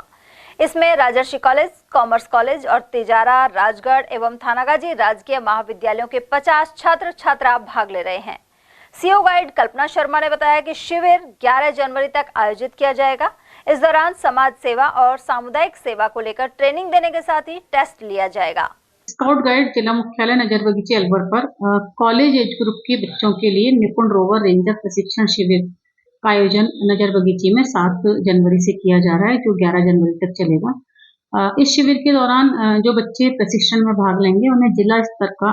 S2: इसमें राजर्षि कॉलेज, कॉमर्स कॉलेज और तिजारा, राजगढ़ एवं थानागाजी राजकीय महाविद्यालयों के 50 छात्र छात्रा भाग ले रहे हैं। सीओ गाइड कल्पना शर्मा ने बताया कि शिविर 11 जनवरी तक आयोजित किया जाएगा। इस दौरान समाज सेवा और सामुदायिक सेवा को लेकर ट्रेनिंग देने के साथ ही टेस्ट लिया जाएगा।
S18: स्काउट गाइड जिला मुख्यालय नजर बगीची अलवर पर कॉलेज एज ग्रुप के बच्चों के लिए निपुण रोवर रेंजर प्रशिक्षण शिविर का आयोजन नजर बगीची में 7 जनवरी से किया जा रहा है, जो 11 जनवरी तक चलेगा। इस शिविर के दौरान जो बच्चे प्रशिक्षण में भाग लेंगे उन्हें जिला स्तर का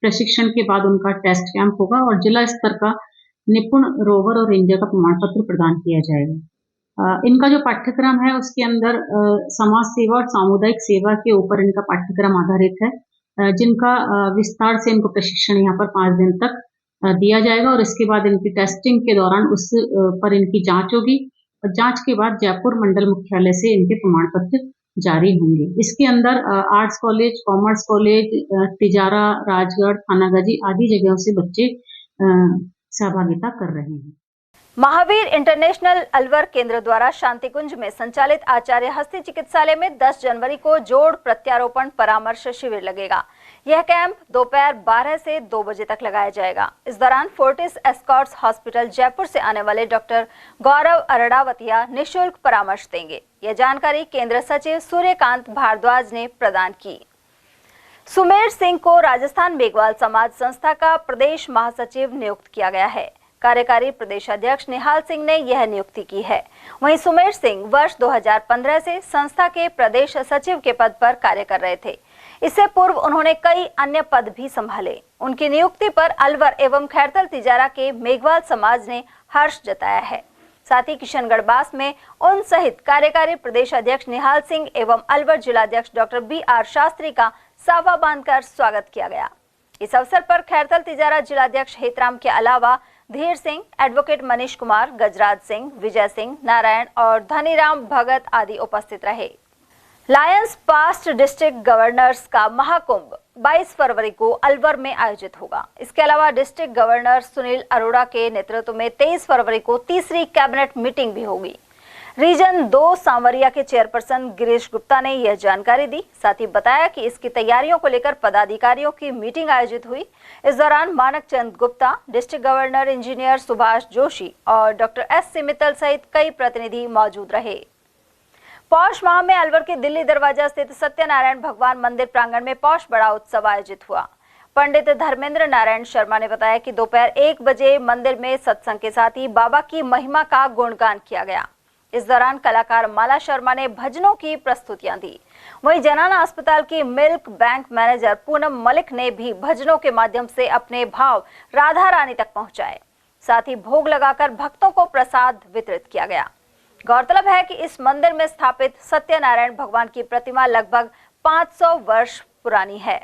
S18: प्रशिक्षण के बाद उनका टेस्ट कैंप होगा और जिला स्तर का निपुण रोवर और रेंजर का प्रमाण पत्र प्रदान किया जाएगा। इनका जो पाठ्यक्रम है उसके अंदर समाज सेवा और सामुदायिक सेवा के ऊपर इनका पाठ्यक्रम आधारित है, जिनका विस्तार से इनको प्रशिक्षण यहाँ पर 5 दिन तक दिया जाएगा और इसके बाद इनकी टेस्टिंग के दौरान उस पर इनकी जांच होगी और जांच के बाद जयपुर मंडल मुख्यालय से इनके प्रमाण पत्र जारी होंगे। इसके अंदर arts college, commerce college, Tijara, Rajgarh, Thanagazi आदि जगहों से बच्चे सहभागिता कर रहे हैं।
S2: महावीर इंटरनेशनल अलवर केंद्र द्वारा शांति कुंज में संचालित आचार्य हस्ती चिकित्सालय में 10 जनवरी को जोड़ प्रत्यारोपण परामर्श शिविर लगेगा। यह कैंप दोपहर 12 से 2 बजे तक लगाया जाएगा। इस दौरान फोर्टिस एस्कॉर्ट्स हॉस्पिटल जयपुर से आने वाले डॉक्टर गौरव अरड़ावतिया निःशुल्क परामर्श देंगे। यह जानकारी केंद्र सचिव सूर्यकांत भारद्वाज ने प्रदान की। सुमेर सिंह को राजस्थान मेघवाल समाज संस्था का प्रदेश महासचिव नियुक्त किया गया है। कार्यकारी प्रदेशाध्यक्ष निहाल सिंह ने यह नियुक्ति की है। वहीं सुमेर सिंह वर्ष 2015 से संस्था के प्रदेश सचिव के पद पर कार्य कर रहे थे। इससे पूर्व उन्होंने कई अन्य पद भी संभाले। उनकी नियुक्ति पर अलवर एवं खैरथल तिजारा के मेघवाल समाज ने हर्ष जताया है। साथ ही किशनगढ़ बास में उन सहित कार्यकारी प्रदेश अध्यक्ष निहाल सिंह एवं अलवर जिलाध्यक्ष डॉक्टर BR शास्त्री का सावा बांधकर स्वागत किया गया। इस अवसर पर खैरथल तिजारा जिलाध्यक्ष हेतराम के अलावा धीर सिंह, एडवोकेट मनीष कुमार, गजराज सिंह, विजय सिंह, नारायण और धनीराम भगत आदि उपस्थित रहे। लायंस पास्ट डिस्ट्रिक्ट गवर्नर्स का महाकुंभ 22 फरवरी को अलवर में आयोजित होगा। इसके अलावा डिस्ट्रिक्ट गवर्नर सुनील अरोड़ा के नेतृत्व में 23 फरवरी को तीसरी कैबिनेट मीटिंग भी होगी। रीजन 2 सांवरिया के चेयरपर्सन गिरीश गुप्ता ने यह जानकारी दी। साथ ही बताया कि इसकी तैयारियों को लेकर पदाधिकारियों की मीटिंग आयोजित हुई। इस दौरान Manak Chand Gupta, district governor engineer Subhash Joshi और डॉक्टर S.C. मित्तल सहित कई प्रतिनिधि मौजूद रहे। पौष माह में अलवर के दिल्ली दरवाजा स्थित सत्यनारायण भगवान मंदिर प्रांगण में पौष बड़ा उत्सव आयोजित हुआ। पंडित धर्मेंद्र नारायण शर्मा ने बताया कि दोपहर 1 बजे मंदिर में सत्संग के साथ ही बाबा की महिमा का गुणगान किया गया। इस दौरान कलाकार माला शर्मा ने भजनों की प्रस्तुतियां दी। वहीं जनाना अस्पताल की milk bank manager Poonam Malik ने भी भजनों के माध्यम से अपने भाव राधा रानी तक पहुंचाए। साथ ही भोग लगाकर भक्तों को प्रसाद वितरित किया गया। गौरतलब है कि इस मंदिर में स्थापित सत्यनारायण भगवान की प्रतिमा लगभग 500 वर्ष पुरानी है।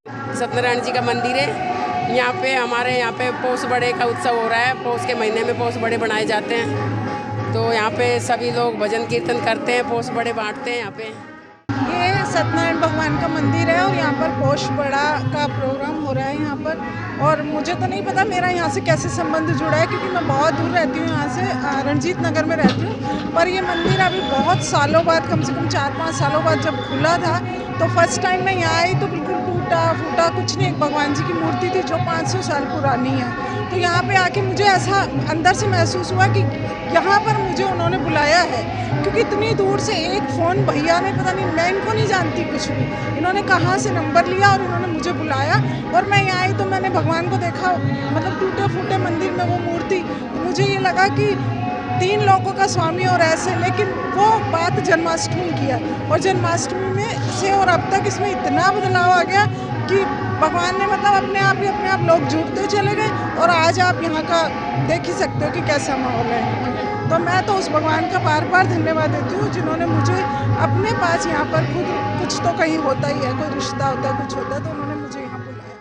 S19: सत्यनारायण जी का मंदिर है। यहाँ पे हमारे यहाँ पे पौष बड़े का उत्सव हो रहा है। पौष के महीने में पौष बड़े बनाए जाते हैं, तो यहाँ पे सभी लोग भजन कीर्तन करते हैं, पौष बड़े बांटते हैं। यहाँ पे
S20: ये सत्यनारायण भगवान का मंदिर है और यहाँ पर पौष बड़ा का प्रोग्राम हो रहा है यहाँ पर। और मुझे तो नहीं पता मेरा यहाँ से कैसे संबंध जुड़ा है, क्योंकि मैं बहुत दूर रहती हूँ यहाँ से, रणजीत नगर में रहती हूँ। पर ये मंदिर अभी बहुत सालों बाद, कम से कम 4-5 सालों बाद जब खुला था, तो फर्स्ट टाइम मैं यहाँ आई तो बिल्कुल टूटा फूटा कुछ नहीं, एक भगवान जी की मूर्ति थी जो 500 साल पुरानी है। तो यहाँ पे आके मुझे ऐसा अंदर से महसूस हुआ कि यहाँ पर मुझे उन्होंने बुलाया है, क्योंकि इतनी दूर से एक फ़ोन भैया ने, पता नहीं, मैं इनको नहीं जानती कुछ भी, इन्होंने कहाँ से नंबर लिया और इन्होंने मुझे बुलाया और मैं यहाँ आई तो मैंने भगवान को देखा, मतलब टूटे फूटे मंदिर में वो मूर्ति। तो मुझे ये लगा कि 3 लोगों का स्वामी और ऐसे, लेकिन वो बात जन्माष्टमी की है और जन्माष्टमी में से और अब तक इसमें इतना बदलाव आ गया कि भगवान ने मतलब अपने आप लोग जुड़ते चले गए और आज आप यहाँ का देख ही सकते हो कि कैसा माहौल है। तो मैं तो उस भगवान का बार बार धन्यवाद देती हूँ जिन्होंने मुझे अपने पास यहाँ पर खुद कुछ तो कहीं होता ही है, कोई रिश्ता होता है, कुछ होता है, तो उन्होंने मुझे यहाँ बुलाया।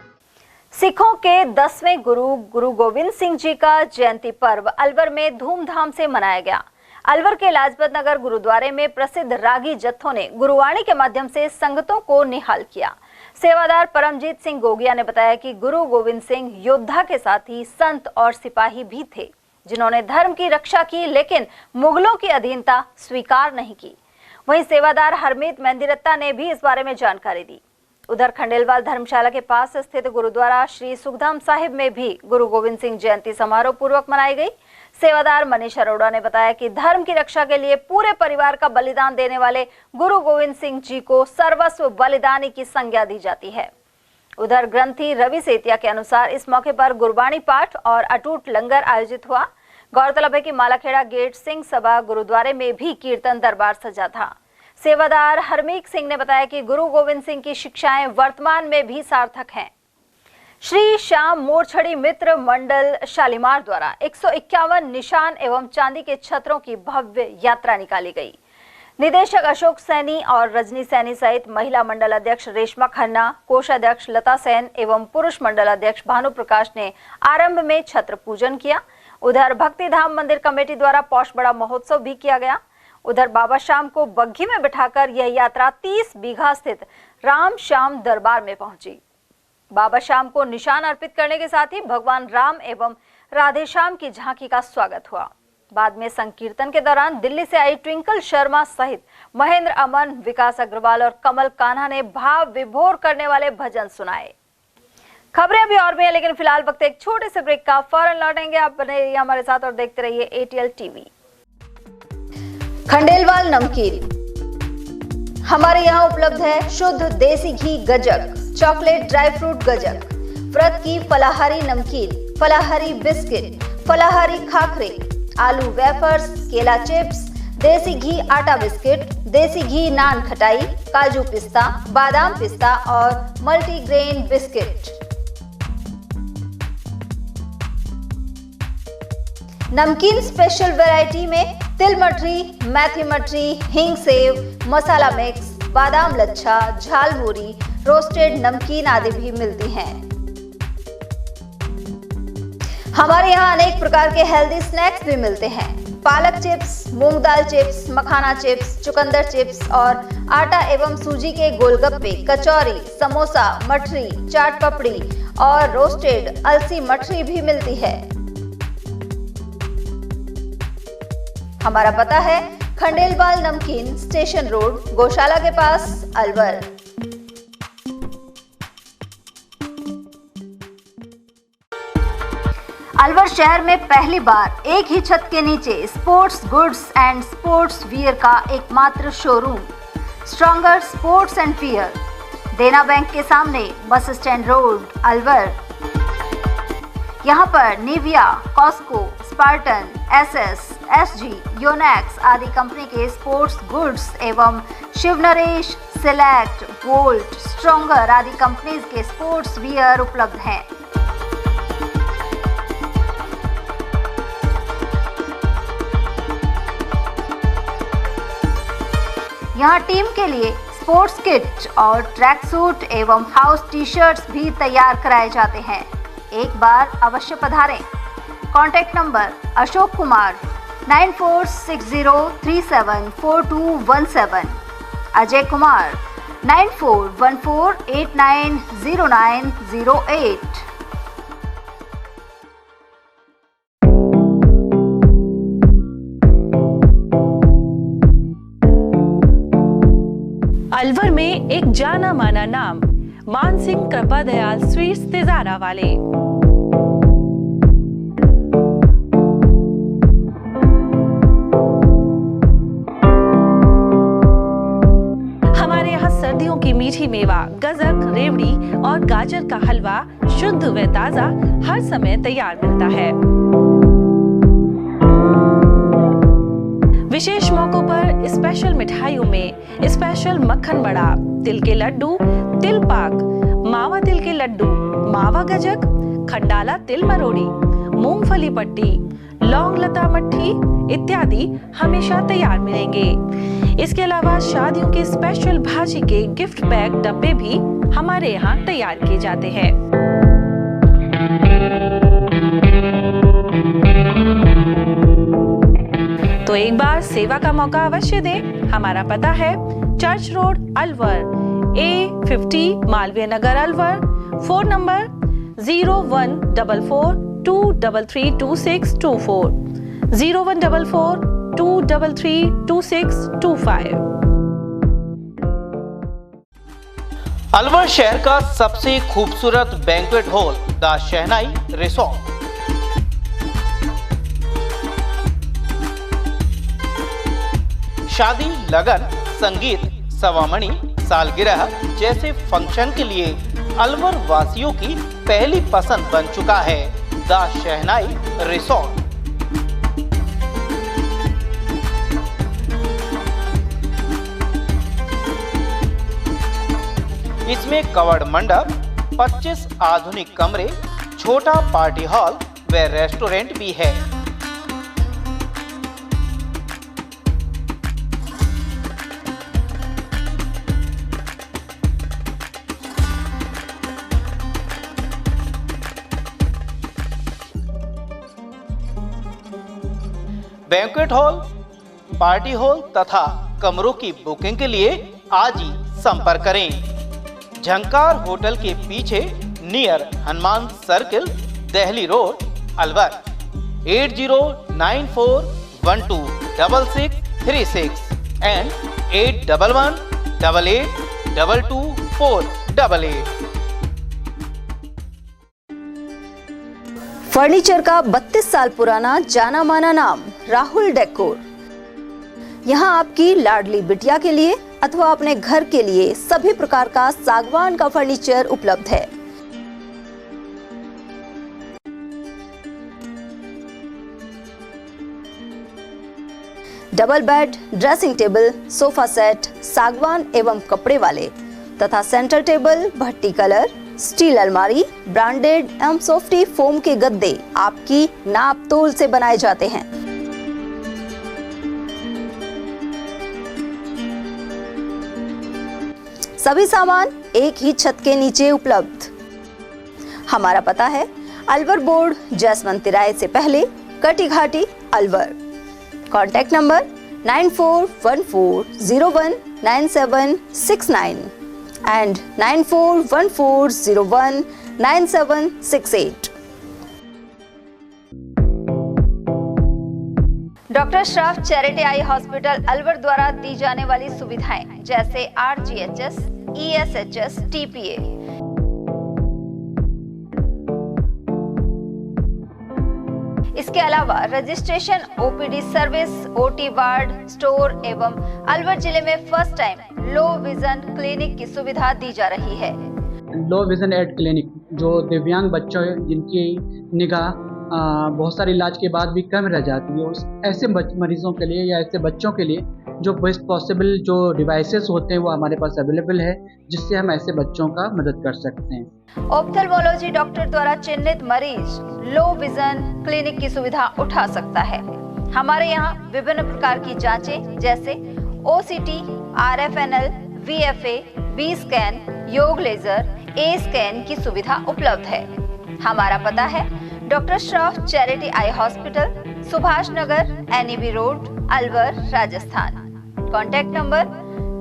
S2: सिखों के 10वें गुरु गोविंद सिंह जी का जयंती पर्व अलवर में धूमधाम से मनाया गया। अलवर के लाजपत नगर गुरुद्वारे में प्रसिद्ध रागी जत्थों ने गुरुवाणी के माध्यम से संगतों को निहाल किया। सेवादार परमजीत सिंह गोगिया ने बताया कि गुरु गोविंद सिंह योद्धा के साथ ही संत और सिपाही भी थे, जिन्होंने धर्म की रक्षा की, लेकिन मुगलों की अधीनता स्वीकार नहीं की। वहीं सेवादार हरमीत मेहंदीरत्ता ने भी इस बारे में जानकारी दी। उधर खंडेलवाल धर्मशाला के पास स्थित गुरुद्वारा श्री सुखधाम साहिब में भी गुरु गोविंद सिंह जयंती समारोह पूर्वक मनाई गई। सेवादार मनीष अरोड़ा ने बताया कि धर्म की रक्षा के लिए पूरे परिवार का बलिदान देने वाले गुरु गोविंद सिंह जी को सर्वस्व बलिदानी की संज्ञा दी जाती है। उधर ग्रंथी रवि सेतिया के अनुसार इस मौके पर गुरबाणी पाठ और अटूट लंगर आयोजित हुआ। गौरतलब है कि मालाखेड़ा गेट सिंह सभा गुरुद्वारे में भी कीर्तन दरबार सजा था। सेवादार हरमीत सिंह ने बताया कि गुरु गोविंद सिंह की शिक्षाएं वर्तमान में भी सार्थक हैं। श्री श्याम मोरछड़ी मित्र मंडल शालीमार द्वारा 151 निशान एवं चांदी के छत्रों की भव्य यात्रा निकाली गई। निदेशक अशोक सैनी और रजनी सैनी सहित महिला मंडल अध्यक्ष रेशमा खन्ना, कोषाध्यक्ष लता सेन एवं पुरुष मंडल अध्यक्ष भानु प्रकाश ने आरंभ में छत्र पूजन किया। उधर भक्ति धाम मंदिर कमेटी द्वारा पौष बड़ा महोत्सव भी किया गया। उधर बाबा श्याम को बग्घी में बिठाकर यह यात्रा 30 बीघा स्थित राम श्याम दरबार में पहुंची। बाबा श्याम को निशान अर्पित करने के साथ ही भगवान राम एवं राधे श्याम की झांकी का स्वागत हुआ। बाद में संकीर्तन के दौरान दिल्ली से आई ट्विंकल शर्मा सहित महेंद्र अमन, विकास अग्रवाल और कमल कान्हा ने भाव विभोर करने वाले भजन सुनाए। खबरें अभी और भी है, लेकिन फिलहाल वक्त एक छोटे से ब्रेक का। फौरन लौटेंगे, आप बने रहिए हमारे साथ और देखते रहिए ATL TV। खंडेलवाल नमकीन हमारे यहाँ उपलब्ध है शुद्ध देसी घी गजक, चॉकलेट ड्राई फ्रूट गजक, व्रत की फलाहारी नमकीन, फलाहारी बिस्किट, फलाहारी खाखरे, आलू वेफर्स, केला चिप्स, देसी घी आटा बिस्किट, देसी घी नान खटाई, काजू पिस्ता, बादाम पिस्ता और मल्टीग्रेन बिस्किट। नमकीन स्पेशल वैरायटी में तिल मठरी, मेथी मठरी, हींग सेव, मसाला मिक्स, बादाम लच्छा, झालमुरी, रोस्टेड नमकीन आदि भी मिलती हैं। हमारे यहाँ अनेक प्रकार के हेल्दी स्नैक्स भी मिलते हैं। पालक चिप्स, मूंग दाल चिप्स, मखाना चिप्स, चुकंदर चिप्स और आटा एवं सूजी के गोलगप्पे, कचौरी, समोसा, मठरी, चाट पपड़ी और रोस्टेड अलसी मठरी भी मिलती है। हमारा पता है खंडेलवाल नमकीन, स्टेशन रोड, गौशाला के पास, अलवर। अलवर शहर में पहली बार एक ही छत के नीचे sports goods and sports wear का एकमात्र showroom Stronger Sports and Wear, Dena bank के सामने, बस स्टैंड रोड, अलवर। यहाँ पर Nivia, Cosco, Spartan, SS, SG, Yonex आदि कंपनी के स्पोर्ट्स गुड्स एवं शिवनरेश, सिलेक्ट, वोल्ट, स्ट्रॉन्गर आदि कंपनीज के स्पोर्ट्स वियर उपलब्ध हैं। यहाँ टीम के लिए स्पोर्ट्स किट और ट्रैक सूट एवं हाउस टी-शर्ट्स भी तैयार कराए जाते हैं। एक बार अवश्य पधारें। Contact number Ashok Kumar 9460374217, Ajay Kumar 9414890908।
S21: अलवर में एक जाना माना नाम, मानसिंह कृपा दयाल स्वीट्स तिजारा वाले। हमारे यहाँ सर्दियों की मीठी मेवा, गजक, रेवड़ी और गाजर का हलवा शुद्ध व ताजा हर समय तैयार मिलता है। विशेष मौकों पर स्पेशल मिठाइयों में स्पेशल मक्खन बड़ा, तिल के लड्डू, तिल पाक, मावा तिल के लड्डू, मावा गजक, खंडाला तिल मरोड़ी, मूंगफली पट्टी, लौंग लता मट्ठी, इत्यादि हमेशा तैयार मिलेंगे। इसके अलावा शादियों के स्पेशल भाजी के गिफ्ट पैक डब्बे भी हमारे यहाँ तैयार किए जाते हैं। तो एक बार सेवा का मौका अवश्य दें। हमारा पता है church road Alwar, A50 Malviya Nagar Alwar. Phone number 014423326240, 014423326225।
S1: Alwar शहर का सबसे खूबसूरत banquet hall the Shehnai resort. शादी, लगन, संगीत, सवामणी, सालगिरह जैसे फंक्शन के लिए अलवर वासियों की पहली पसंद बन चुका है द शहनाई रिसोर्ट। इसमें कवर्ड मंडप, 25 आधुनिक कमरे, छोटा पार्टी हॉल व रेस्टोरेंट भी है। बैंक्वेट हॉल, पार्टी हॉल तथा कमरों की बुकिंग के लिए आज ही संपर्क करें। झंकार होटल के पीछे near Hanuman circle, Delhi road, Alwar. 8094126636 and 8118822488।
S2: Furniture का 32 साल पुराना जाना माना नाम राहुल डेकोर। यहाँ आपकी लाडली बिटिया के लिए अथवा अपने घर के लिए सभी प्रकार का सागवान का फर्नीचर उपलब्ध है। Double bed, dressing table, sofa set सागवान एवं कपड़े वाले तथा सेंटर टेबल, भट्टी कलर, स्टील अलमारी, ब्रांडेड एवं सॉफ्टी फोम के गद्दे आपकी नाप तोल से बनाए जाते हैं। सभी सामान एक ही छत के नीचे उपलब्ध। हमारा पता है अलवर बोर्ड, जसवंत तिराहे से पहले, कटी घाटी, Alwar. Contact number 9414019769 and 9414019768। Doctor Shroff charity eye hospital Alwar द्वारा दी जाने वाली सुविधाएं जैसे RGHS, ESHS, TPA। इसके अलावा registration, OPD service, OT ward, store एवं अलवर जिले में first time low vision clinic की सुविधा दी जा रही है।
S8: लो विजन एड क्लिनिक जो दिव्यांग बच्चों जिनकी निगाह बहुत सारे इलाज के बाद भी कम रह जाती है, उस ऐसे मरीजों के लिए या ऐसे बच्चों के लिए जो बेस्ट पॉसिबल जो डिवाइसेस होते हैं वो हमारे पास अवेलेबल है, जिससे हम ऐसे बच्चों का मदद कर सकते हैं।
S2: ऑप्थेल्मोलॉजी डॉक्टर द्वारा चिन्हित मरीज लो विजन क्लिनिक की सुविधा उठा सकता है। हमारे यहाँ विभिन्न प्रकार की जांचें जैसे OCT, RFNL, VFA, B scan, YAG laser, A scan की सुविधा उपलब्ध है। हमारा पता है doctor Shroff charity eye hospital, Subhash Nagar, NEB road, Alwar, Rajasthan. Contact number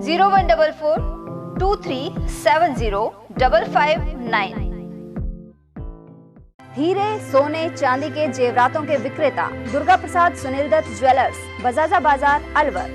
S2: 014423705559। हीरे, सोने, चांदी के जेवरातों के विक्रेता दुर्गा प्रसाद सुनील दत्त ज्वेलर्स, बजाजा बाजार, अलवर।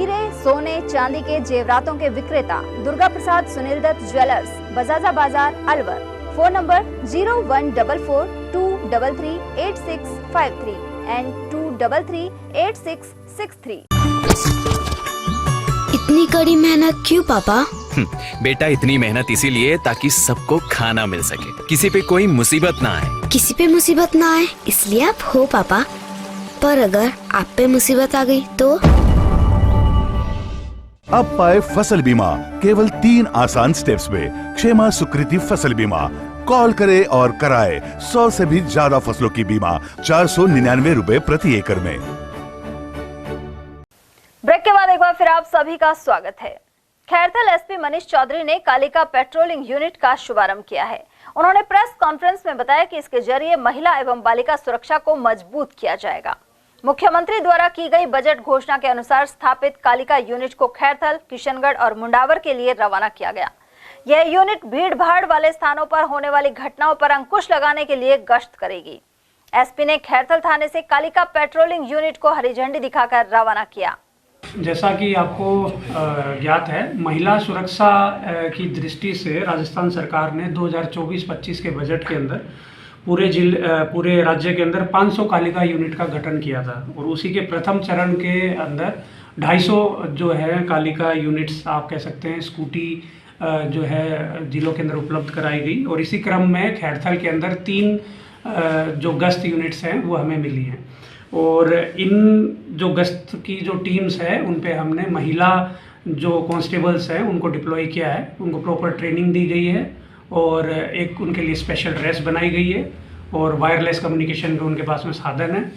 S2: हीरे, सोने, चांदी के जेवरातों के विक्रेता Durga Prasad Sunil Dutt jewellers, Bajaja Bazar, Alwar. Phone number 0144233863 and 2338663।
S3: इतनी कड़ी मेहनत क्यों पापा?
S22: बेटा इतनी मेहनत इसीलिए ताकि सबको खाना मिल सके, किसी पे कोई मुसीबत ना आए।
S3: किसी पे मुसीबत ना आए इसलिए आप हो पापा, पर अगर आप पे मुसीबत आ गई तो?
S23: अब पाए फसल बीमा केवल 3 आसान स्टेप्स में। क्षेमा सुकृति फसल बीमा। कॉल करे और कराए 100 से भी ज्यादा फसलों की बीमा 499 रुपए प्रति एकड़ में।
S2: ब्रेक के बाद एक बार फिर आप सभी का स्वागत है। खैरथल एसपी मनीष चौधरी ने कालिका पेट्रोलिंग यूनिट का शुभारंभ किया है। उन्होंने प्रेस कॉन्फ्रेंस में बताया कि इसके जरिए महिला एवं बालिका सुरक्षा को मजबूत किया जाएगा। मुख्यमंत्री द्वारा की गई बजट घोषणा के अनुसार स्थापित कालिका यूनिट को खैरथल, किशनगढ़ और मुंडावर के लिए रवाना किया गया। यह यूनिट भीड़ भाड़ वाले स्थानों पर होने वाली घटनाओं पर अंकुश लगाने के लिए गश्त करेगी। एसपी ने खैरथल थाने से कालिका पेट्रोलिंग यूनिट को हरी झंडी दिखाकर रवाना किया।
S8: जैसा कि आपको ज्ञात है, महिला सुरक्षा की दृष्टि से राजस्थान सरकार ने 2024-25 के बजट के अंदर पूरे राज्य के अंदर 500 कालिका यूनिट का गठन किया था और उसी के प्रथम चरण के अंदर 250 जो है कालिका यूनिट्स आप कह सकते हैं स्कूटी जो है जिलों के अंदर उपलब्ध कराई गई। और इसी क्रम में खैरथल के अंदर 3 जो गश्त यूनिट्स हैं वो हमें मिली हैं और इन जो गश्त की जो टीम्स हैं उन पे हमने महिला जो कांस्टेबल्स हैं उनको डिप्लॉय किया है, उनको प्रॉपर ट्रेनिंग दी गई है और एक उनके लिए स्पेशल ड्रेस बनाई गई है और वायरलेस कम्युनिकेशन के उनके पास में साधन है।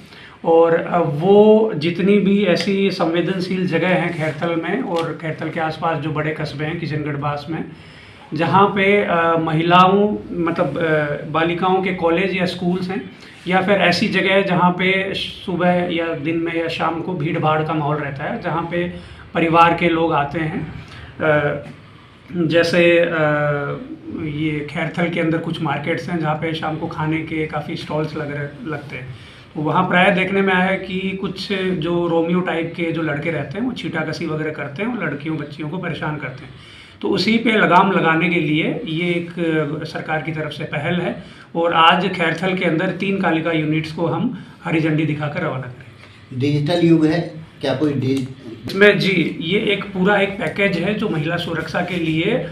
S8: और वो जितनी भी ऐसी संवेदनशील जगह हैं खैरथल में और खैरथल के आसपास जो बड़े कस्बे हैं किशनगढ़ बास में, जहाँ पे महिलाओं मतलब बालिकाओं के कॉलेज या स्कूल्स हैं या फिर ऐसी जगह जहाँ पे सुबह या दिन में या शाम को भीड़ भाड़ का माहौल रहता है, जहाँ पे परिवार के लोग आते हैं। जैसे ये खैरथल के अंदर कुछ मार्केट्स हैं जहाँ पे शाम को खाने के काफ़ी स्टॉल्स लगते हैं। तो वहाँ प्राय देखने में आया है कि कुछ जो रोमियो टाइप के जो लड़के रहते हैं वो छीटाकसी वगैरह करते हैं और लड़कियों बच्चियों को परेशान करते हैं। तो उसी पे लगाम लगाने के लिए ये एक सरकार की तरफ से पहल है और आज खैरथल के अंदर 3 कालिका यूनिट्स को हम हरी झंडी दिखाकर रवाना करें।
S24: डिजिटल युग है क्या कोई
S8: इसमें? जी, ये एक पूरा एक पैकेज है जो महिला सुरक्षा के लिए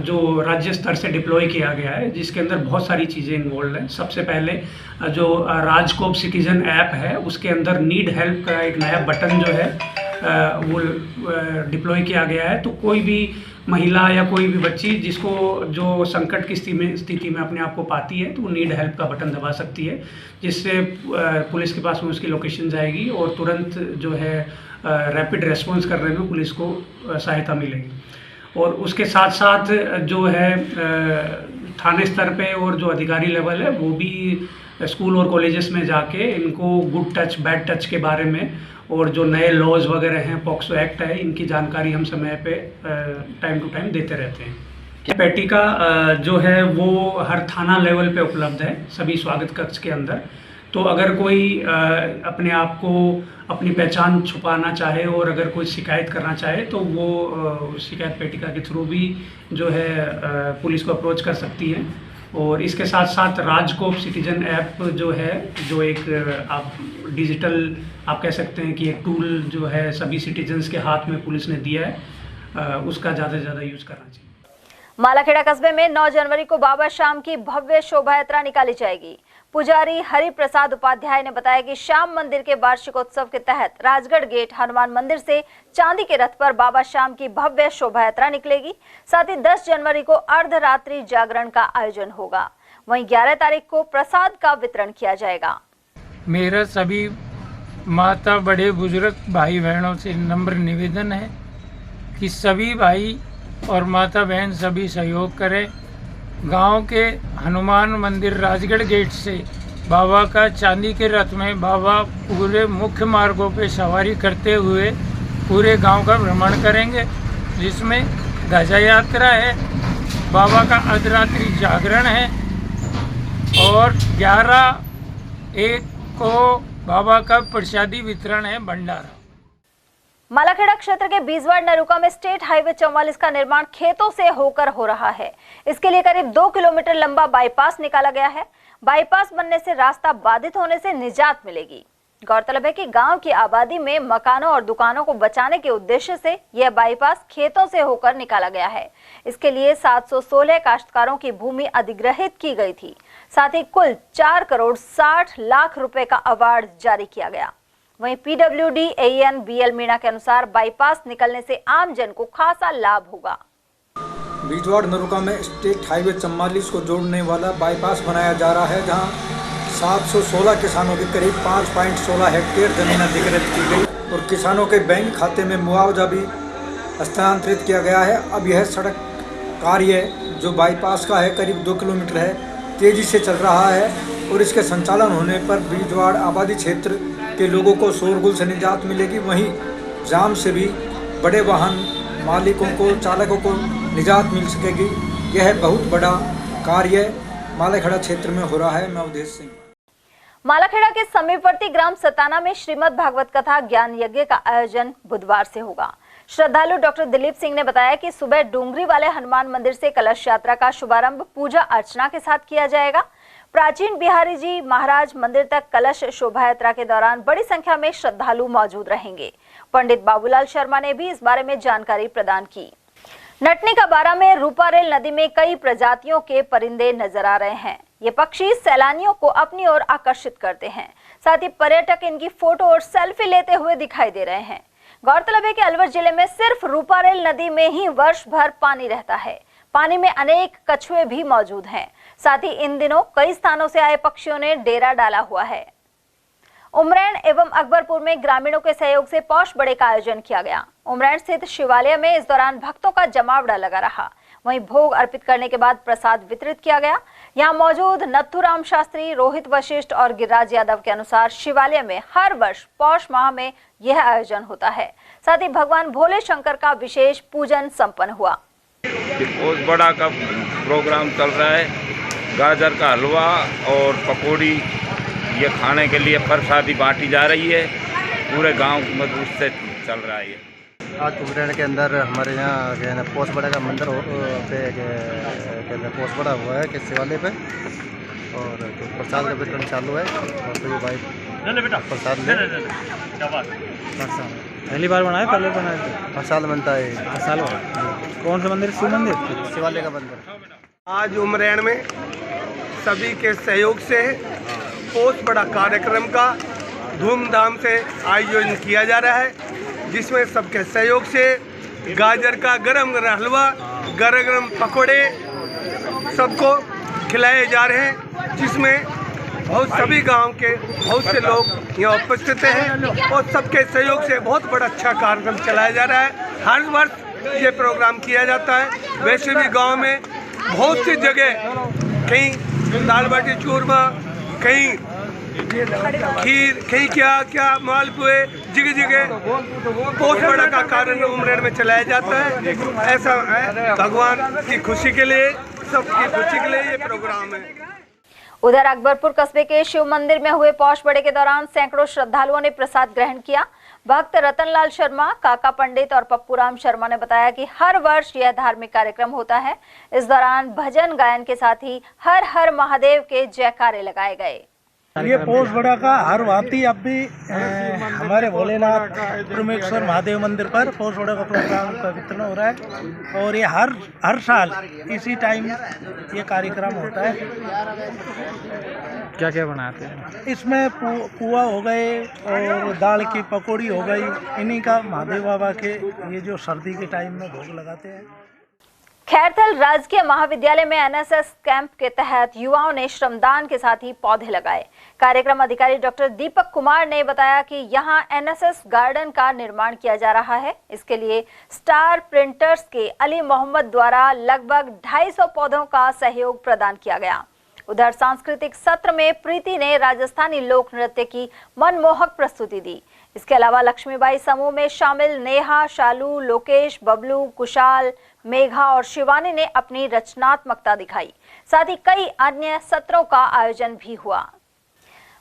S8: जो राज्य स्तर से डिप्लॉय किया गया है, जिसके अंदर बहुत सारी चीज़ें इन्वॉल्व हैं। सबसे पहले जो राजकोप सिटीजन ऐप है उसके अंदर नीड हेल्प का एक नया बटन जो है वो डिप्लॉय किया गया है। तो कोई भी महिला या कोई भी बच्ची जिसको जो संकट की स्थिति में अपने आप को पाती है तो वो नीड हेल्प का बटन दबा सकती है, जिससे पुलिस के पास में उसकी लोकेशन जाएगी और तुरंत जो है रैपिड रेस्पॉन्स करने में पुलिस को सहायता मिलेगी। और उसके साथ साथ जो है थाने स्तर पे और जो अधिकारी लेवल है वो भी स्कूल और कॉलेजेस में जाके इनको गुड टच बैड टच के बारे में और जो नए लॉज वगैरह हैं, पॉक्सो एक्ट है, इनकी जानकारी हम समय पे टाइम टू टाइम देते रहते हैं। पेटिका जो है वो हर थाना लेवल पे उपलब्ध है सभी स्वागत कक्ष के अंदर। तो अगर कोई अपने आप को अपनी पहचान छुपाना चाहे और अगर कोई शिकायत करना चाहे तो वो शिकायत पेटिका के थ्रू भी जो है पुलिस को अप्रोच कर सकती है। और इसके साथ साथ राजकोप सिटीजन ऐप जो है, जो एक आप डिजिटल आप कह सकते हैं कि एक टूल जो है सभी सिटीजन्स के हाथ में पुलिस ने दिया है, उसका ज़्यादा से ज़्यादा यूज़ करना चाहिए।
S2: मालाखेड़ा कस्बे में 9 जनवरी को बाबा श्याम की भव्य शोभा यात्रा निकाली जाएगी। पुजारी हरि प्रसाद उपाध्याय ने बताया कि श्याम मंदिर के वार्षिकोत्सव के तहत राजगढ़ गेट हनुमान मंदिर से चांदी के रथ पर बाबा श्याम की भव्य शोभा यात्रा निकलेगी। साथ ही 10 जनवरी को अर्धरात्रि जागरण का आयोजन होगा। वहीं 11 तारीख को प्रसाद का वितरण किया जाएगा।
S25: मेरा सभी माता बड़े बुजुर्ग भाई बहनों से नम्र निवेदन है कि सभी भाई और माता बहन सभी सहयोग करें। गांव के हनुमान मंदिर राजगढ़ गेट से बाबा का चांदी के रथ में बाबा पूरे मुख्य मार्गों पे सवारी करते हुए पूरे गांव का भ्रमण करेंगे, जिसमें ध्वजा यात्रा है, बाबा का अर्धरात्रि जागरण है और 11/1 को बाबा का प्रसादी वितरण है, भंडारा।
S2: मालाखेड़ा क्षेत्र के बीजवाड़ नरुका में स्टेट हाईवे 44 का निर्माण खेतों से होकर हो रहा है। इसके लिए करीब 2 किलोमीटर लंबा बाईपास निकाला गया है। बाईपास बनने से रास्ता बाधित होने से निजात मिलेगी। गौरतलब है कि गांव की आबादी में मकानों और दुकानों को बचाने के उद्देश्य से यह बाईपास खेतों से होकर निकाला गया है। इसके लिए 716 काश्तकारों की भूमि अधिग्रहित की गई थी। साथ ही कुल 4 करोड़ 60 लाख रुपए का अवार्ड जारी किया गया। वहीं PWD AN BL मीणा के अनुसार बाईपास निकलने से आम जन को खासा लाभ होगा।
S5: बीजवाड़ नरुका में स्टेट हाईवे 44 को जोड़ने वाला बाईपास बनाया जा रहा है, जहां 716 किसानों के करीब 5.16 हेक्टेयर जमीन अधिग्रहित की गई और किसानों के बैंक खाते में मुआवजा भी हस्तांतरित किया गया है। अब यह सड़क कार्य जो बाईपास का है करीब 2 किलोमीटर है, तेजी से चल रहा है और इसके संचालन होने पर बीजवाड़ आबादी क्षेत्र के लोगों को शोरगुल से निजात मिलेगी। वहीं जाम से भी बड़े वाहन मालिकों को, चालकों को निजात मिल सकेगी। यह बहुत बड़ा कार्य मालाखेड़ा क्षेत्र में हो रहा है। मैं अवधेश सिंह।
S2: मालाखेड़ा के समीपवर्ती ग्राम सताना में श्रीमद् भागवत कथा ज्ञान यज्ञ का आयोजन बुधवार से होगा। श्रद्धालु डॉक्टर दिलीप सिंह ने बताया कि सुबह डूंगरी वाले हनुमान मंदिर से कलश यात्रा का शुभारंभ पूजा अर्चना के साथ किया जाएगा। प्राचीन बिहारी जी महाराज मंदिर तक कलश शोभा यात्रा के दौरान बड़ी संख्या में श्रद्धालु मौजूद रहेंगे। पंडित बाबूलाल शर्मा ने भी इस बारे में जानकारी प्रदान की। नटनी का बारा में रूपारेल नदी में कई प्रजातियों के परिंदे नजर आ रहे हैं। ये पक्षी सैलानियों को अपनी ओर आकर्षित करते हैं। साथ ही पर्यटक इनकी फोटो और सेल्फी लेते हुए दिखाई दे रहे हैं। गौरतलब है कि अलवर जिले में सिर्फ रूपारेल नदी में ही वर्ष भर पानी रहता है। पानी में अनेक कछुए भी मौजूद हैं। साथ ही इन दिनों कई स्थानों से आए पक्षियों ने डेरा डाला हुआ है। उमरैन एवं अकबरपुर में ग्रामीणों के सहयोग से पौष बड़े का आयोजन किया गया। उमरैन स्थित शिवालय में इस दौरान भक्तों का जमावड़ा लगा रहा। वहीं भोग अर्पित करने के बाद प्रसाद वितरित किया गया। यहां मौजूद नथुराम शास्त्री, रोहित वशिष्ठ और गिरिराज यादव के अनुसार शिवालय में हर वर्ष पौष माह में यह आयोजन होता है। साथ ही भगवान भोले शंकर का विशेष पूजन संपन्न हुआ।
S6: पौष बड़ा का प्रोग्राम चल रहा है। गाजर का हलवा और पकौड़ी ये खाने के लिए प्रसादी बांटी जा रही है। पूरे गांव में उससे चल रहा है।
S16: आज उमरैन के अंदर हमारे यहाँ पौष बड़ा का मंदिर पे पौष बड़ा हुआ है कि शिवालय पे, और प्रसाद का वितरण चालू है। और तो ये भाई प्रसाद
S7: पहली बार बनाया, पहले बनाए थे?
S16: हर साल बनता है।
S7: हर साल कौन सा मंदिर? शिव मंदिर,
S16: शिवालय का मंदिर।
S9: आज उमरैन में सभी के सहयोग से पौष बड़ा कार्यक्रम का धूमधाम से आयोजन किया जा रहा है, जिसमें सबके सहयोग से गाजर का गरम गरम हलवा, गरम गरम पकोड़े सबको खिलाए जा रहे हैं, जिसमें बहुत सभी गांव के बहुत से लोग यहाँ उपस्थित हैं और सबके सहयोग से बहुत बड़ा अच्छा कार्यक्रम चलाया जा रहा है। हर वर्ष ये प्रोग्राम किया जाता है। वैसे भी गांव में बहुत सी जगह, कहीं दाल बाटी चूरमा, कहीं खीर, कहीं क्या मालपुए, जगह जगह पौष बड़ा का कार्यक्रम उमरैन में चलाया जाता है। ऐसा है भगवान की खुशी के लिए, सबकी खुशी के लिए ये प्रोग्राम है।
S2: उधर अकबरपुर कस्बे के शिव मंदिर में हुए पौष बड़े के दौरान सैकड़ों श्रद्धालुओं ने प्रसाद ग्रहण किया। भक्त रतनलाल शर्मा, काका पंडित और पप्पूराम शर्मा ने बताया कि हर वर्ष यह धार्मिक कार्यक्रम होता है। इस दौरान भजन गायन के साथ ही हर हर महादेव के जयकारे लगाए गए।
S7: ये पौष बड़ा का हर भांति अब भी हमारे भोलेनाथ त्रिमेश्वर महादेव मंदिर पर पौष बड़ा का प्रोग्राम का वितरण हो रहा है और ये हर साल इसी टाइम ये कार्यक्रम होता है। क्या क्या बनाते हैं इसमें? पुआ हो गए और दाल की पकौड़ी हो गई। इन्हीं का महादेव बाबा के ये जो सर्दी के टाइम में भोग लगाते हैं।
S2: खैरथल राजकीय महाविद्यालय में एनएसएस कैंप के तहत युवाओं ने श्रमदान के साथ ही पौधे लगाए। कार्यक्रम अधिकारी डॉक्टर दीपक कुमार ने बताया कि यहां एनएसएस गार्डन का निर्माण किया जा रहा है। इसके लिए स्टार प्रिंटर्स के अली मोहम्मद द्वारा लगभग 250 पौधों का सहयोग प्रदान किया गया। उधर सांस्कृतिक सत्र में प्रीति ने राजस्थानी लोक नृत्य की मनमोहक प्रस्तुति दी। इसके अलावा लक्ष्मीबाई समूह में शामिल नेहा, शालू, लोकेश, बबलू, कुशाल, मेघा और शिवानी ने अपनी रचनात्मकता दिखाई। साथ ही कई अन्य सत्रों का आयोजन भी हुआ।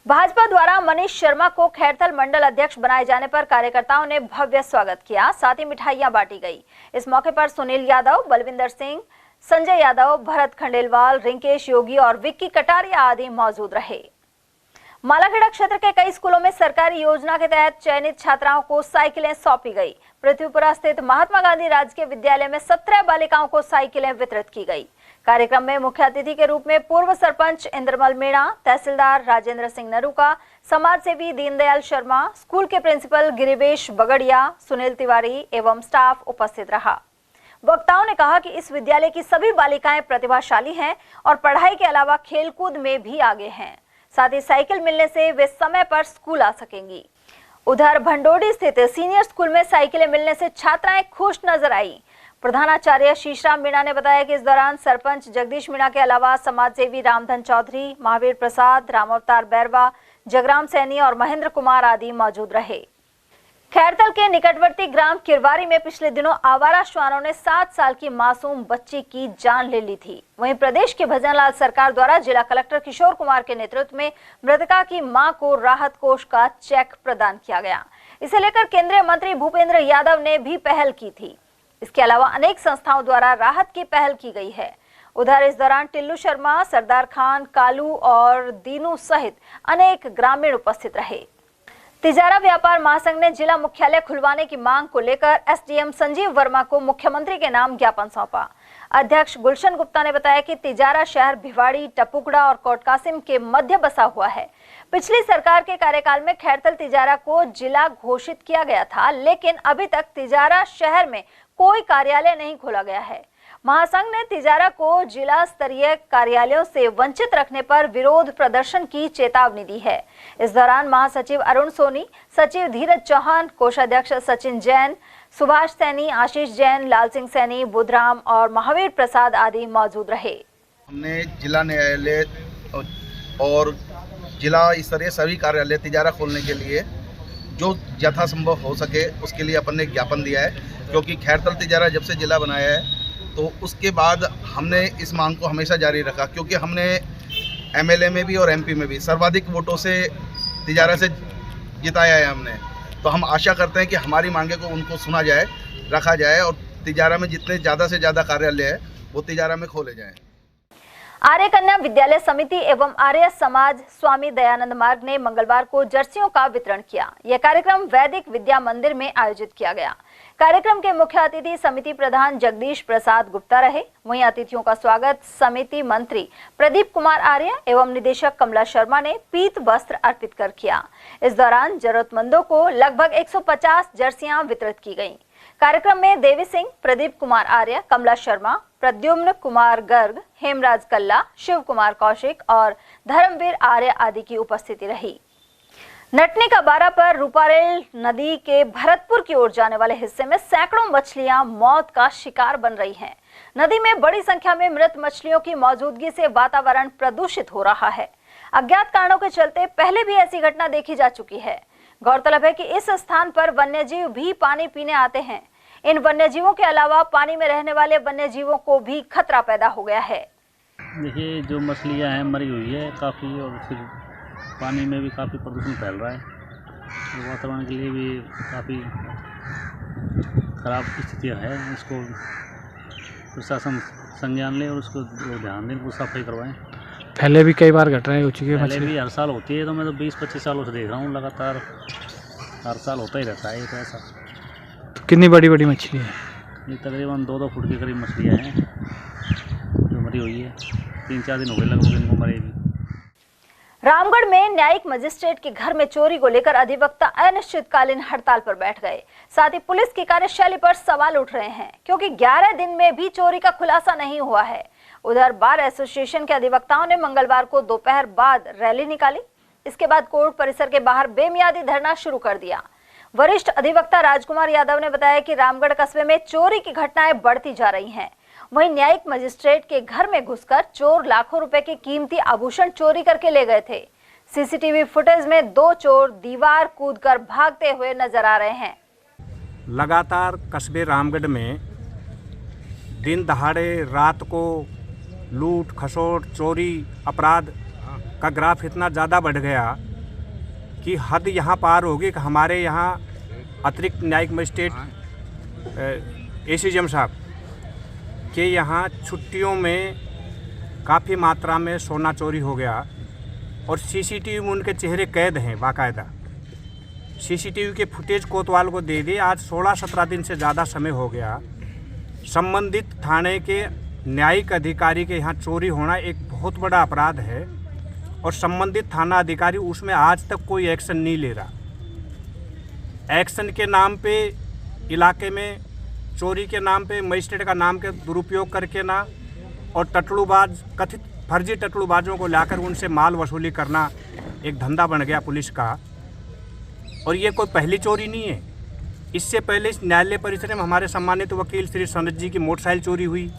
S2: भाजपा द्वारा मनीष शर्मा को खैरथल मंडल अध्यक्ष बनाए जाने पर कार्यकर्ताओं ने भव्य स्वागत किया, साथ ही मिठाइयां बांटी गई। इस मौके पर सुनील यादव, बलविंदर सिंह, संजय यादव, भरत खंडेलवाल, रिंकेश योगी और विक्की कटारिया आदि मौजूद रहे। मालाखेड़ा क्षेत्र के कई स्कूलों में सरकारी योजना के तहत चयनित छात्राओं को साइकिलें सौंपी गई। पृथ्वीपुरा स्थित महात्मा गांधी राजकीय विद्यालय में 17 बालिकाओं को साइकिलें वितरित की गई। कार्यक्रम में मुख्य अतिथि के रूप में पूर्व सरपंच इंद्रमल मीणा, तहसीलदार राजेंद्र सिंह नरूका, समाज सेवी दीनदयाल शर्मा, स्कूल के प्रिंसिपल गिरिवेश बगड़िया, सुनील तिवारी एवं स्टाफ उपस्थित रहा। वक्ताओं ने कहा कि इस विद्यालय की सभी बालिकाएं प्रतिभाशाली हैं और पढ़ाई के अलावा खेलकूद में भी आगे हैं। साथ ही साइकिल मिलने से वे समय पर स्कूल आ सकेंगी। उधर भंडोडी स्थित सीनियर स्कूल में साइकिलें मिलने से छात्राएं खुश नजर आई। प्रधानाचार्य शीशराम मीणा ने बताया कि इस दौरान सरपंच जगदीश मीणा के अलावा समाजसेवी रामधन चौधरी, महावीर प्रसाद, रामावतार बैरवा, जगराम सैनी और महेंद्र कुमार आदि मौजूद रहे। खैरथल के निकटवर्ती ग्राम किरवारी में पिछले दिनों आवारा श्वानों ने 7 साल की मासूम बच्ची की जान ले ली थी। वहीं प्रदेश के भजनलाल सरकार द्वारा जिला कलेक्टर किशोर कुमार के नेतृत्व में मृतका की मां को राहत कोष का चेक प्रदान किया गया। इसे लेकर केंद्रीय मंत्री भूपेंद्र यादव ने भी पहल की थी। इसके अलावा अनेक संस्थाओं द्वारा राहत की पहल की गई है। उधर इस दौरान टिल्लू शर्मा, सरदार खान, कालू और दीनू सहित अनेक ग्रामीण उपस्थित रहे। तिजारा व्यापार महासंघ ने जिला मुख्यालय खुलवाने की मांग को लेकर एसडीएम संजीव वर्मा को मुख्यमंत्री के नाम ज्ञापन सौंपा। अध्यक्ष गुलशन गुप्ता ने बताया कि तिजारा शहर भिवाड़ी, टपुकड़ा और कोटकासिम के मध्य बसा हुआ है। पिछली सरकार के कार्यकाल में खैरथल तिजारा को जिला घोषित किया गया था, लेकिन अभी तक तिजारा शहर में कोई कार्यालय नहीं खोला गया है। महासंघ ने तिजारा को जिला स्तरीय कार्यालयों से वंचित रखने पर विरोध प्रदर्शन की चेतावनी दी है। इस दौरान महासचिव अरुण सोनी, सचिव धीरज चौहान, कोषाध्यक्ष सचिन जैन, सुभाष सैनी, आशीष जैन, लाल सिंह सैनी, बुधराम और महावीर प्रसाद आदि मौजूद रहे।
S4: हमने जिला न्यायालय और जिला स्तरीय सभी कार्यालय तिजारा खोलने के लिए जो यथासंभव हो सके उसके लिए अपन ने ज्ञापन दिया है, क्योंकि खैरथल तिजारा जब से जिला बनाया है तो उसके बाद हमने इस मांग को हमेशा जारी रखा, क्योंकि हमने एमएलए में भी और एमपी में भी सर्वाधिक वोटों से तिजारा से जिताया है हमने। तो हम आशा करते हैं कि हमारी मांगे को उनको सुना जाए, रखा जाए और तिजारा में जितने ज़्यादा से ज़्यादा कार्यालय है वो तिजारा में खोले जाएँ।
S2: आर्य कन्या विद्यालय समिति एवं आर्य समाज स्वामी दयानंद मार्ग ने मंगलवार को जर्सियों का वितरण किया। यह कार्यक्रम वैदिक विद्या मंदिर में आयोजित किया गया। कार्यक्रम के मुख्य अतिथि समिति प्रधान जगदीश प्रसाद गुप्ता रहे। वहीं अतिथियों का स्वागत समिति मंत्री प्रदीप कुमार आर्य एवं निदेशक कमला शर्मा ने पीत वस्त्र अर्पित कर किया। इस दौरान जरूरतमंदों को लगभग 150 जर्सियां वितरित की गयी। कार्यक्रम में देवी सिंह, प्रदीप कुमार आर्य, कमला शर्मा, प्रद्युम्न कुमार गर्ग, हेमराज कल्ला, शिव कुमार कौशिक और धर्मवीर आर्य आदि की उपस्थिति रही। नटनी का बारा पर रूपारेल नदी के भरतपुर की ओर जाने वाले हिस्से में सैकड़ों मछलियां मौत का शिकार बन रही हैं। नदी में बड़ी संख्या में मृत मछलियों की मौजूदगी से वातावरण प्रदूषित हो रहा है। अज्ञात कारणों के चलते पहले भी ऐसी घटना देखी जा चुकी है। गौरतलब है कि इस स्थान पर वन्यजीव भी पानी पीने आते हैं। इन वन्यजीवों के अलावा पानी में रहने वाले वन्यजीवों को भी खतरा पैदा हो गया है।
S10: देखिए, जो मछलियां हैं मरी हुई है काफ़ी, और फिर पानी में भी काफ़ी प्रदूषण फैल रहा है और वातावरण के लिए भी काफ़ी खराब स्थितियाँ है। इसको प्रशासन संज्ञान ले और उसको ध्यान दें, उसको सफाई करवाएं।
S8: पहले भी कई बार घटनाएं हो चुकी है।
S10: पहले भी हर साल होती है, तो मैं तो 20-25 सालों से देख रहा हूँ, लगातार हर साल होता ही रहता है। तो ऐसा
S8: तो कितनी बड़ी बड़ी मछली है?
S10: ये तकरीबन 2-2 फुट के करीब मछलियाँ हैं जो मरी हुई है। 3-4 दिन हो गए लगभग इनको मरे भी।
S2: रामगढ़ में न्यायिक मजिस्ट्रेट के घर में चोरी को लेकर अधिवक्ता अनिश्चितकालीन हड़ताल पर बैठ गए। साथ ही पुलिस की कार्यशैली पर सवाल उठ रहे हैं, क्योंकि 11 दिन में भी चोरी का खुलासा नहीं हुआ है। उधर बार एसोसिएशन के अधिवक्ताओं ने मंगलवार को दोपहर बाद रैली निकाली। इसके बाद कोर्ट परिसर के बाहर बेमियादी धरना शुरू कर दिया। वरिष्ठ अधिवक्ता राजकुमार यादव ने बताया कि रामगढ़ कस्बे में चोरी की घटनाएं बढ़ती जा रही हैं। वहीं न्यायिक मजिस्ट्रेट के घर में घुसकर चोर लाखों रुपए के कीमती आभूषण चोरी करके ले गए थे। सीसीटीवी फुटेज में 2 चोर दीवार कूदकर भागते हुए नजर आ रहे हैं।
S11: लगातार कस्बे रामगढ़ में दिन दहाड़े रात को लूट खसोट चोरी अपराध का ग्राफ इतना ज़्यादा बढ़ गया कि हद यहाँ पार होगी कि हमारे यहाँ अतिरिक्त न्यायिक मजिस्ट्रेट एसीजेम साहब के यहाँ छुट्टियों में काफ़ी मात्रा में सोना चोरी हो गया और सीसीटीवी में उनके चेहरे कैद हैं बाकायदा। सीसीटीवी के फुटेज कोतवाल को दे दिए। आज 16-17 दिन से ज़्यादा समय हो गया। संबंधित थाने के न्यायिक अधिकारी के यहाँ चोरी होना एक बहुत बड़ा अपराध है और संबंधित थाना अधिकारी उसमें आज तक कोई एक्शन नहीं ले रहा। एक्शन के नाम पे इलाके में चोरी के नाम पे मजिस्ट्रेट का नाम के दुरुपयोग करके ना और टटलूबाज कथित फर्जी टटलूबाजों को लाकर उनसे माल वसूली करना एक धंधा बन गया पुलिस का। और ये कोई पहली चोरी नहीं है। इससे पहले इस न्यायालय परिसर में हमारे सम्मानित वकील श्री सनत जी की मोटरसाइकिल चोरी हुई,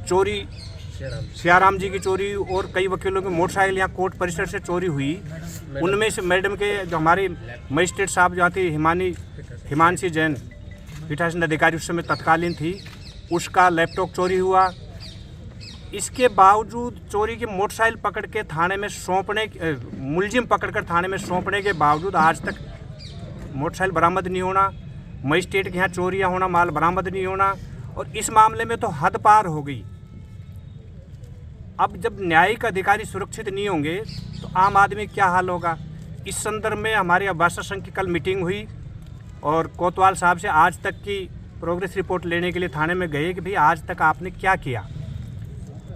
S11: चोरी सियाराम जी की चोरी और कई वकीलों की मोटरसाइकिल यहाँ कोर्ट परिसर से चोरी हुई। उनमें से मैडम के जो हमारे मजिस्ट्रेट साहब जहाँ थी हिमांशी जैन पीठासीन अधिकारी उस समय तत्कालीन थी, उसका लैपटॉप चोरी हुआ। इसके बावजूद चोरी की मोटरसाइकिल पकड़ के थाने में सौंपने मुलजिम पकड़कर थाने में सौंपने के बावजूद आज तक मोटरसाइकिल बरामद नहीं होना, मजिस्ट्रेट के यहाँ चोरियाँ होना, माल बरामद नहीं होना। और इस मामले में तो हद पार हो गई। अब जब न्यायिक अधिकारी सुरक्षित नहीं होंगे तो आम आदमी क्या हाल होगा। इस संदर्भ में हमारे अब्बासा संघ की कल मीटिंग हुई और कोतवाल साहब से आज तक की प्रोग्रेस रिपोर्ट लेने के लिए थाने में गए कि भाई आज तक आपने क्या किया।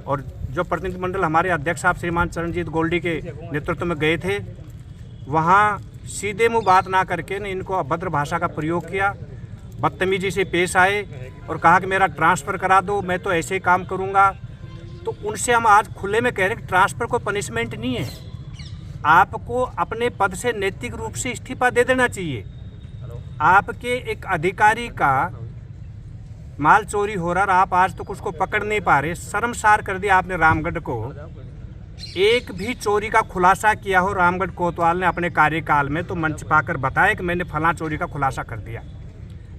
S11: और जो प्रतिनिधिमंडल हमारे अध्यक्ष साहब श्रीमान चरणजीत गोल्डी के नेतृत्व में गए थे, वहाँ सीधे मुँह बात ना करके ने इनको अभद्र भाषा का प्रयोग किया, बदतमीजी से पेश आए और कहा कि मेरा ट्रांसफ़र करा दो, मैं तो ऐसे ही काम करूँगा। तो उनसे हम आज खुले में कह रहे हैं कि ट्रांसफ़र को पनिशमेंट नहीं है, आपको अपने पद से नैतिक रूप से इस्तीफा दे देना चाहिए। आपके एक अधिकारी का माल चोरी हो रहा और आप आज तक उसको पकड़ नहीं पा रहे। शर्मसार कर दिया आपने रामगढ़ को। एक भी चोरी का खुलासा किया हो रामगढ़ कोतवाल ने अपने कार्यकाल में तो मंच पाकर बताया कि मैंने फलां चोरी का खुलासा कर दिया।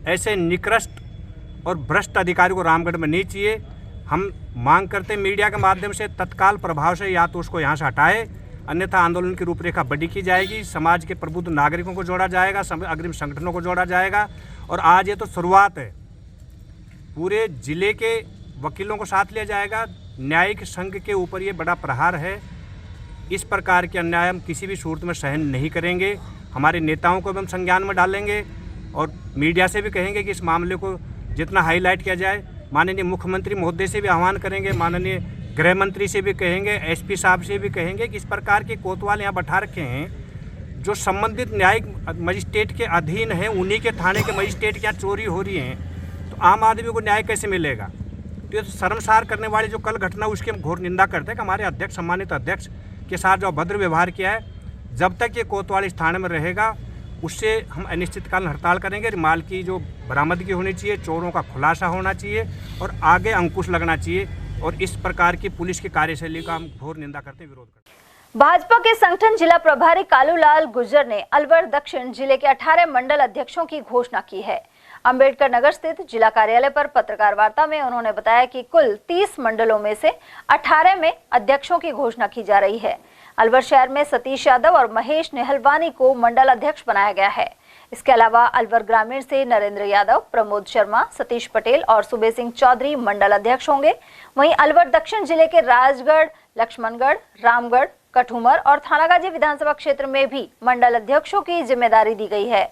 S11: ऐसे निकृष्ट और भ्रष्ट अधिकारी को रामगढ़ में नहीं चाहिए। हम मांग करते मीडिया के माध्यम से तत्काल प्रभाव से या तो उसको यहाँ से हटाए, अन्यथा आंदोलन की रूपरेखा बड़ी की जाएगी। समाज के प्रबुद्ध नागरिकों को जोड़ा जाएगा, अग्रिम संगठनों को जोड़ा जाएगा। और आज ये तो शुरुआत है, पूरे जिले के वकीलों को साथ लिया जाएगा। न्यायिक संघ के ऊपर ये बड़ा प्रहार है। इस प्रकार के अन्याय हम किसी भी सूरत में सहन नहीं करेंगे। हमारे नेताओं को भी हम संज्ञान में डालेंगे और मीडिया से भी कहेंगे कि इस मामले को जितना हाईलाइट किया जाए। माननीय मुख्यमंत्री महोदय से भी आह्वान करेंगे, माननीय गृह मंत्री से भी कहेंगे, एसपी साहब से भी कहेंगे कि इस प्रकार के कोतवाल यहाँ बैठा रखे हैं जो संबंधित न्यायिक मजिस्ट्रेट के अधीन हैं, उन्हीं के थाने के मजिस्ट्रेट के यहाँ चोरी हो रही हैं, तो आम आदमी को न्याय कैसे मिलेगा। तो ये शर्मसार करने वाली जो कल घटना उसकी हम घोर निंदा करते हैं कि हमारे अध्यक्ष सम्मानित अध्यक्ष के साथ जो अभद्र व्यवहार किया है, जब तक ये कोतवाल इस थाने में रहेगा उससे हम अनिश्चितकालीन हड़ताल करेंगे। माल की जो बरामदगी होनी चाहिए, चोरों का खुलासा होना चाहिए और आगे अंकुश लगना चाहिए। और इस प्रकार की पुलिस की कार्यशैली का हम घोर निंदा करते हैं, विरोध करते हैं।
S2: भाजपा के संगठन जिला प्रभारी कालूलाल गुर्जर ने अलवर दक्षिण जिले के 18 मंडल अध्यक्षों की घोषणा की है। अंबेडकर नगर स्थित जिला कार्यालय पर पत्रकार वार्ता में उन्होंने बताया कि कुल 30 मंडलों में से 18 में अध्यक्षों की घोषणा की जा रही है। अलवर शहर में सतीश यादव और महेश नेहलवानी को मंडल अध्यक्ष बनाया गया है। इसके अलावा अलवर ग्रामीण से नरेंद्र यादव, प्रमोद शर्मा, सतीश पटेल और सुबे सिंह चौधरी मंडल अध्यक्ष होंगे। वहीं अलवर दक्षिण जिले के राजगढ़, लक्ष्मणगढ़, रामगढ़, कठूमर और थानागाजी विधानसभा क्षेत्र में भी मंडल अध्यक्षों की जिम्मेदारी दी गई है।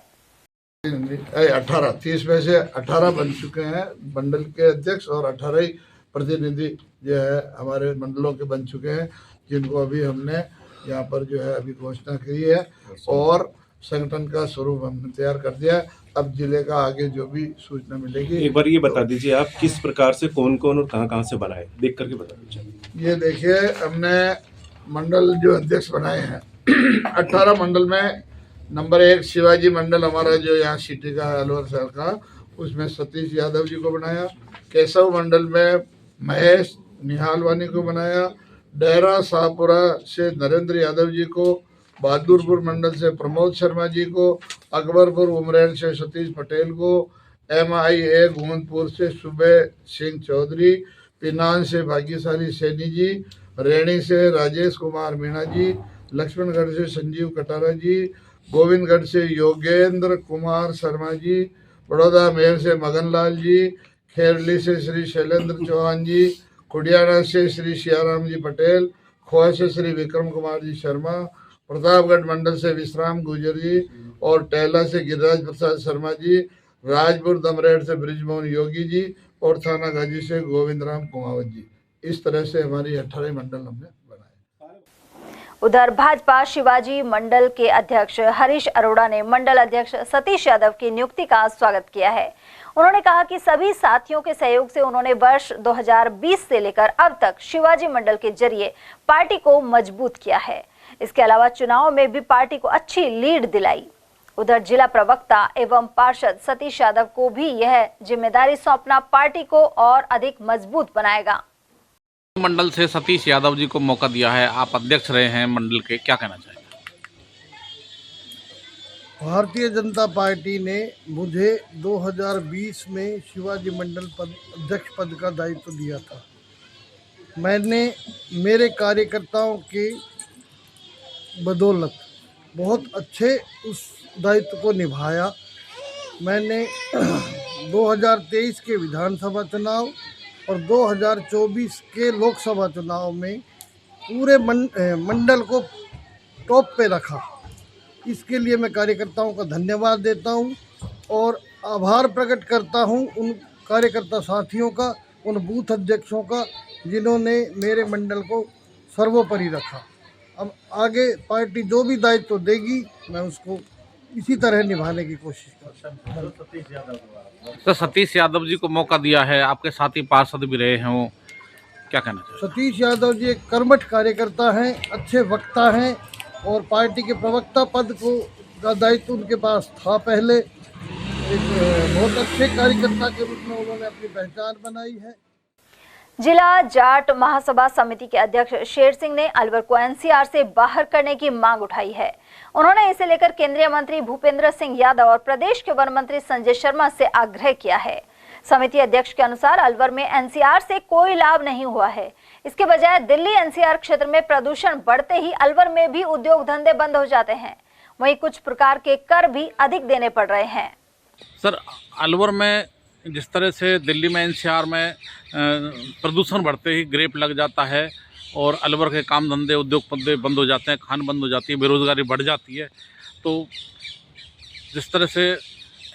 S12: 30 में से 18 बन चुके हैं मंडल के अध्यक्ष और 18 ही प्रतिनिधि जो है हमारे मंडलों के बन चुके हैं, जिनको अभी हमने यहाँ पर जो है अभी घोषणा की है और संगठन का स्वरूप हमने तैयार कर दिया है। अब जिले का आगे जो भी सूचना मिलेगी।
S13: एक बार ये बता दीजिए आप किस प्रकार से कौन कौन और कहाँ से बनाए, देख करके बता दीजिए।
S12: ये देखिए, हमने मंडल जो अध्यक्ष बनाए हैं 18 मंडल में नंबर 1 शिवाजी मंडल हमारा जो यहाँ सिटी का अलवर शहर का, उसमें सतीश यादव जी को बनाया। केशव मंडल में महेश निहालवानी को बनाया। डेरा शाहपुरा से नरेंद्र यादव जी को, बहादुरपुर मंडल से प्रमोद शर्मा जी को, अकबरपुर उमरैन से सतीश पटेल को, MIA गोंदपुर से सुबे सिंह चौधरी, पिनान से भाग्यशाली सैनी जी, रेणी से राजेश कुमार मीणा जी, लक्ष्मणगढ़ से संजीव कटारा जी, गोविंदगढ़ से योगेंद्र कुमार शर्मा जी, बड़ौदा मेयर से मगनलाल जी, खेरली से श्री शैलेंद्र चौहान जी, खुडियाना से श्री सियाराम जी पटेल, खोआ से श्री विक्रम कुमार जी शर्मा, प्रतापगढ़ मंडल से विश्राम गुजर जी और टहला से गिरिराज प्रसाद शर्मा जी, राजपुर दमरेड से ब्रिजमोहन योगी जी और थाना गाजी से गोविंद राम कुमावत जी। इस तरह से हमारी 18 मंडल हमने बनाए।
S2: उधर भाजपा शिवाजी मंडल के अध्यक्ष हरीश अरोड़ा ने मंडल अध्यक्ष सतीश यादव की नियुक्ति का स्वागत किया है। उन्होंने कहा कि सभी साथियों के सहयोग से उन्होंने वर्ष 2020 से लेकर अब तक शिवाजी मंडल के जरिए पार्टी को मजबूत किया है। इसके अलावा चुनाव में भी पार्टी को अच्छी लीड दिलाई। उधर जिला प्रवक्ता एवं पार्षद सतीश यादव को भी यह जिम्मेदारी सौंपना पार्टी को और अधिक मजबूत बनाएगा।
S14: मंडल से सतीश यादव जी को मौका दिया है, आप अध्यक्ष रहे हैं मंडल के, क्या कहना चाहेंगे?
S15: भारतीय जनता पार्टी ने मुझे 2020 में शिवाजी मंडल पद अध्यक्ष पद का दायित्व दिया था। मैंने मेरे कार्यकर्ताओं के बदौलत बहुत अच्छे उस दायित्व को निभाया। मैंने 2023 के विधानसभा चुनाव और 2024 के लोकसभा चुनाव में पूरे मंडल को टॉप पे रखा। इसके लिए मैं कार्यकर्ताओं का धन्यवाद देता हूं और आभार प्रकट करता हूं उन कार्यकर्ता साथियों का, उन बूथ अध्यक्षों का, जिन्होंने मेरे मंडल को सर्वोपरि रखा। अब आगे पार्टी जो भी दायित्व देगी मैं उसको इसी तरह निभाने की कोशिश करूँगा।
S14: तो सतीश यादव जी को मौका दिया है, आपके साथी पार्षद भी रहे हैं, वो क्या कहना चाहिए?
S15: सतीश यादव जी एक कर्मठ कार्यकर्ता हैं, अच्छे वक्ता हैं और पार्टी के प्रवक्ता पद का दायित्व उनके पास था पहले। एक बहुत अच्छे कार्यकर्ता के रूप में उन्होंने अपनी पहचान बनाई है।
S2: जिला जाट महासभा समिति के अध्यक्ष शेर सिंह ने अलवर को एनसीआर से बाहर करने की मांग उठाई है। उन्होंने इसे लेकर केंद्रीय मंत्री भूपेंद्र सिंह यादव और प्रदेश के वन मंत्री संजय शर्मा से आग्रह किया है। समिति अध्यक्ष के अनुसार अलवर में एनसीआर से कोई लाभ नहीं हुआ है। इसके बजाय दिल्ली एनसीआर क्षेत्र में प्रदूषण बढ़ते ही अलवर में भी उद्योग धंधे बंद हो जाते हैं। वहीं कुछ प्रकार के कर भी अधिक देने पड़ रहे हैं।
S14: सर, अलवर में जिस तरह से दिल्ली में एनसीआर में प्रदूषण बढ़ते ही ग्रेप लग जाता है और अलवर के काम धंधे उद्योग धंधे बंद हो जाते हैं, खान बंद हो जाती है, बेरोजगारी बढ़ जाती है, तो जिस तरह से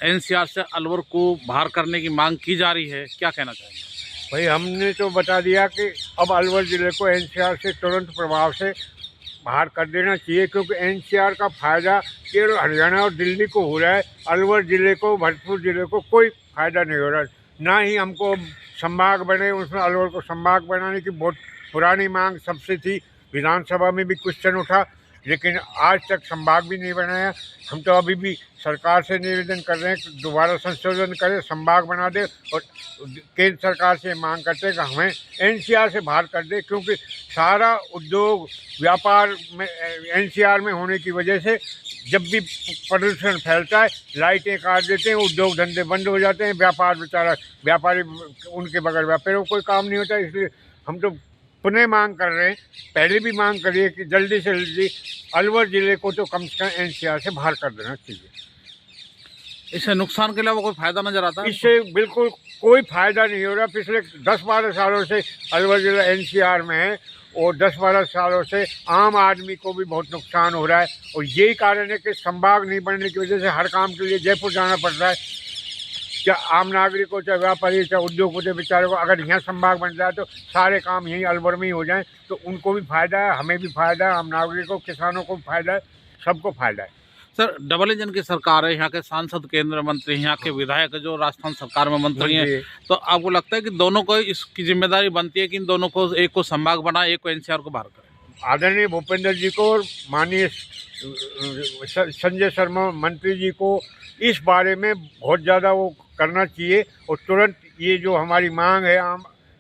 S14: एनसीआर से अलवर को बाहर करने की मांग की जा रही है, क्या कहना चाहेंगे?
S17: भाई हमने तो बता दिया कि अब अलवर ज़िले को एनसीआर से तुरंत प्रभाव से बाहर कर देना चाहिए, क्योंकि एनसीआर का फ़ायदा केवल हरियाणा और दिल्ली को हो रहा है। अलवर ज़िले को, भरतपुर ज़िले को कोई फ़ायदा नहीं हो रहा। ना ही हमको संभाग बने, उसमें अलवर को संभाग बनाने की बहुत पुरानी मांग सबसे थी। विधानसभा में भी क्वेश्चन उठा, लेकिन आज तक संभाग भी नहीं बनाया। हम तो अभी भी सरकार से निवेदन कर रहे हैं कि दोबारा संशोधन करें, संभाग बना दे और केंद्र सरकार से मांग करते हैं कि हमें एनसीआर से बाहर कर दे, क्योंकि सारा उद्योग व्यापार में एनसीआर में होने की वजह से जब भी प्रदूषण फैलता है लाइटें काट देते हैं, उद्योग धंधे बंद हो जाते हैं, व्यापारी उनके बगैर व्यापारियों को कोई काम नहीं होता। इसलिए हम तो पुनः मांग कर रहे हैं, पहले भी मांग करिए कि जल्दी से जल्दी अलवर ज़िले को तो कम से कम एनसीआर से बाहर कर देना चाहिए।
S14: इससे नुकसान के अलावा कोई फायदा नजर आता है?
S17: इससे बिल्कुल कोई फायदा नहीं हो रहा। पिछले 10-12 सालों से अलवर जिला एनसीआर में है और 10-12 सालों से आम आदमी को भी बहुत नुकसान हो रहा है। और यही कारण है कि संभाग नहीं बनने की वजह से हर काम के लिए जयपुर जाना पड़ रहा है। चाहे आम नागरिक हो, चाहे व्यापारी, चाहे उद्योगपति बेचारे को, अगर यहाँ संभाग बन जाए तो सारे काम यहीं अलवर में ही हो जाएं, तो उनको भी फायदा है, हमें भी फायदा है, आम नागरिकों, किसानों को भी फायदा है, सबको फायदा है।
S14: सर, डबल इंजन की सरकार है, यहाँ के सांसद, केंद्रीय मंत्री, यहाँ के विधायक जो राजस्थान सरकार में मंत्री हैं, तो आपको लगता है कि दोनों को इसकी जिम्मेदारी बनती है कि इन दोनों को, एक को संभाग बनाए, एक को एनसीआर को बाहर करें?
S17: आदरणीय भूपेंद्र जी को और माननीय संजय शर्मा मंत्री जी को इस बारे में बहुत ज़्यादा वो करना चाहिए और तुरंत ये जो हमारी मांग है,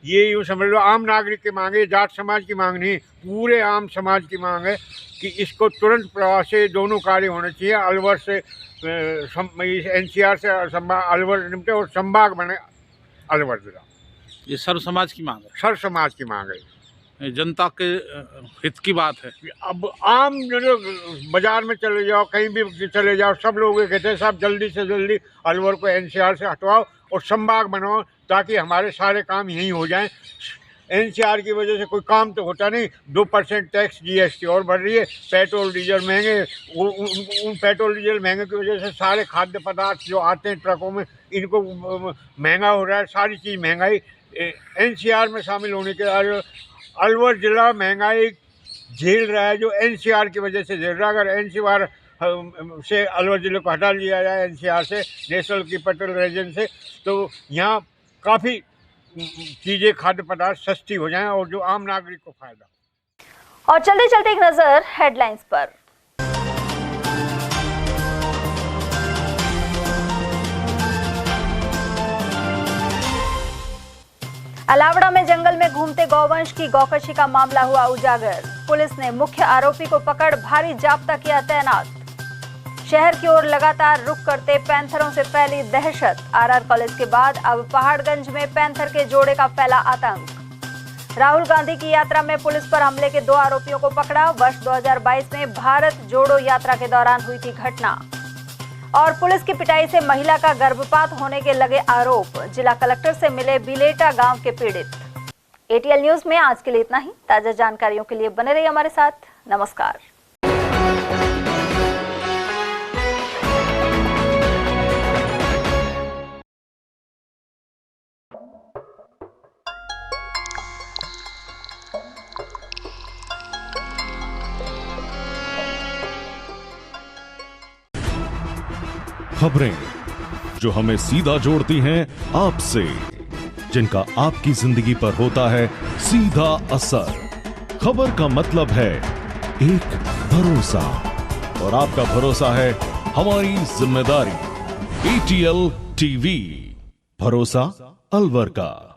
S17: ये यूँ समझ लो आम नागरिक की मांग है, जाट समाज की मांग नहीं, पूरे आम समाज की मांग है कि इसको तुरंत प्रभाव से दोनों कार्य होने चाहिए। अलवर से एनसीआर से अलवर निपटे और संभाग बने अलवर जिला।
S14: ये सर्व समाज की मांग है?
S17: सर्व समाज की मांग है।
S14: जनता के हित की बात है।
S17: अब आम जो बाजार में चले जाओ, कहीं भी चले जाओ, सब लोग ये कहते हैं साहब जल्दी से जल्दी अलवर को एनसीआर से हटवाओ और संभाग बनाओ ताकि हमारे सारे काम यहीं हो जाएं। एनसीआर की वजह से कोई काम तो होता नहीं। 2% टैक्स जीएसटी और बढ़ रही है, पेट्रोल डीजल महंगे, उन पेट्रोल डीजल महंगे की वजह से सारे खाद्य पदार्थ जो आते हैं ट्रकों में इनको महंगा हो रहा है। सारी चीज़ महंगाई एनसीआर में शामिल होने के बाद अलवर ज़िला महंगाई झेल रहा है, जो एनसीआर की वजह से झेल रहा है। अगर एनसीआर से अलवर ज़िले को हटा लिया जाए, एनसीआर से, नेशनल कैपिटल रीजन से, तो यहाँ काफ़ी चीज़ें खाद्य पदार्थ सस्ती हो जाएं और जो आम नागरिक को फायदा।
S2: और चलते चलते एक नजर हेडलाइंस पर। अलावड़ा में जंगल में घूमते गौवंश की गौकशी का मामला हुआ उजागर। पुलिस ने मुख्य आरोपी को पकड़ भारी जाब्ता किया तैनात। शहर की ओर लगातार रुख करते पैंथरों से फैली दहशत। आरआर कॉलेज के बाद अब पहाड़गंज में पैंथर के जोड़े का फैला आतंक। राहुल गांधी की यात्रा में पुलिस पर हमले के 2 आरोपियों को पकड़ा। वर्ष 2022 में भारत जोड़ो यात्रा के दौरान हुई थी घटना। और पुलिस की पिटाई से महिला का गर्भपात होने के लगे आरोप। जिला कलेक्टर से मिले बिलेटा गांव के पीड़ित। एटीएल न्यूज में आज के लिए इतना ही। ताजा जानकारियों के लिए बने रहिए हमारे साथ। नमस्कार।
S1: खबरें जो हमें सीधा जोड़ती हैं आपसे, जिनका आपकी जिंदगी पर होता है सीधा असर। खबर का मतलब है एक भरोसा, और आपका भरोसा है हमारी जिम्मेदारी। एटीएल टीवी, भरोसा अलवर का।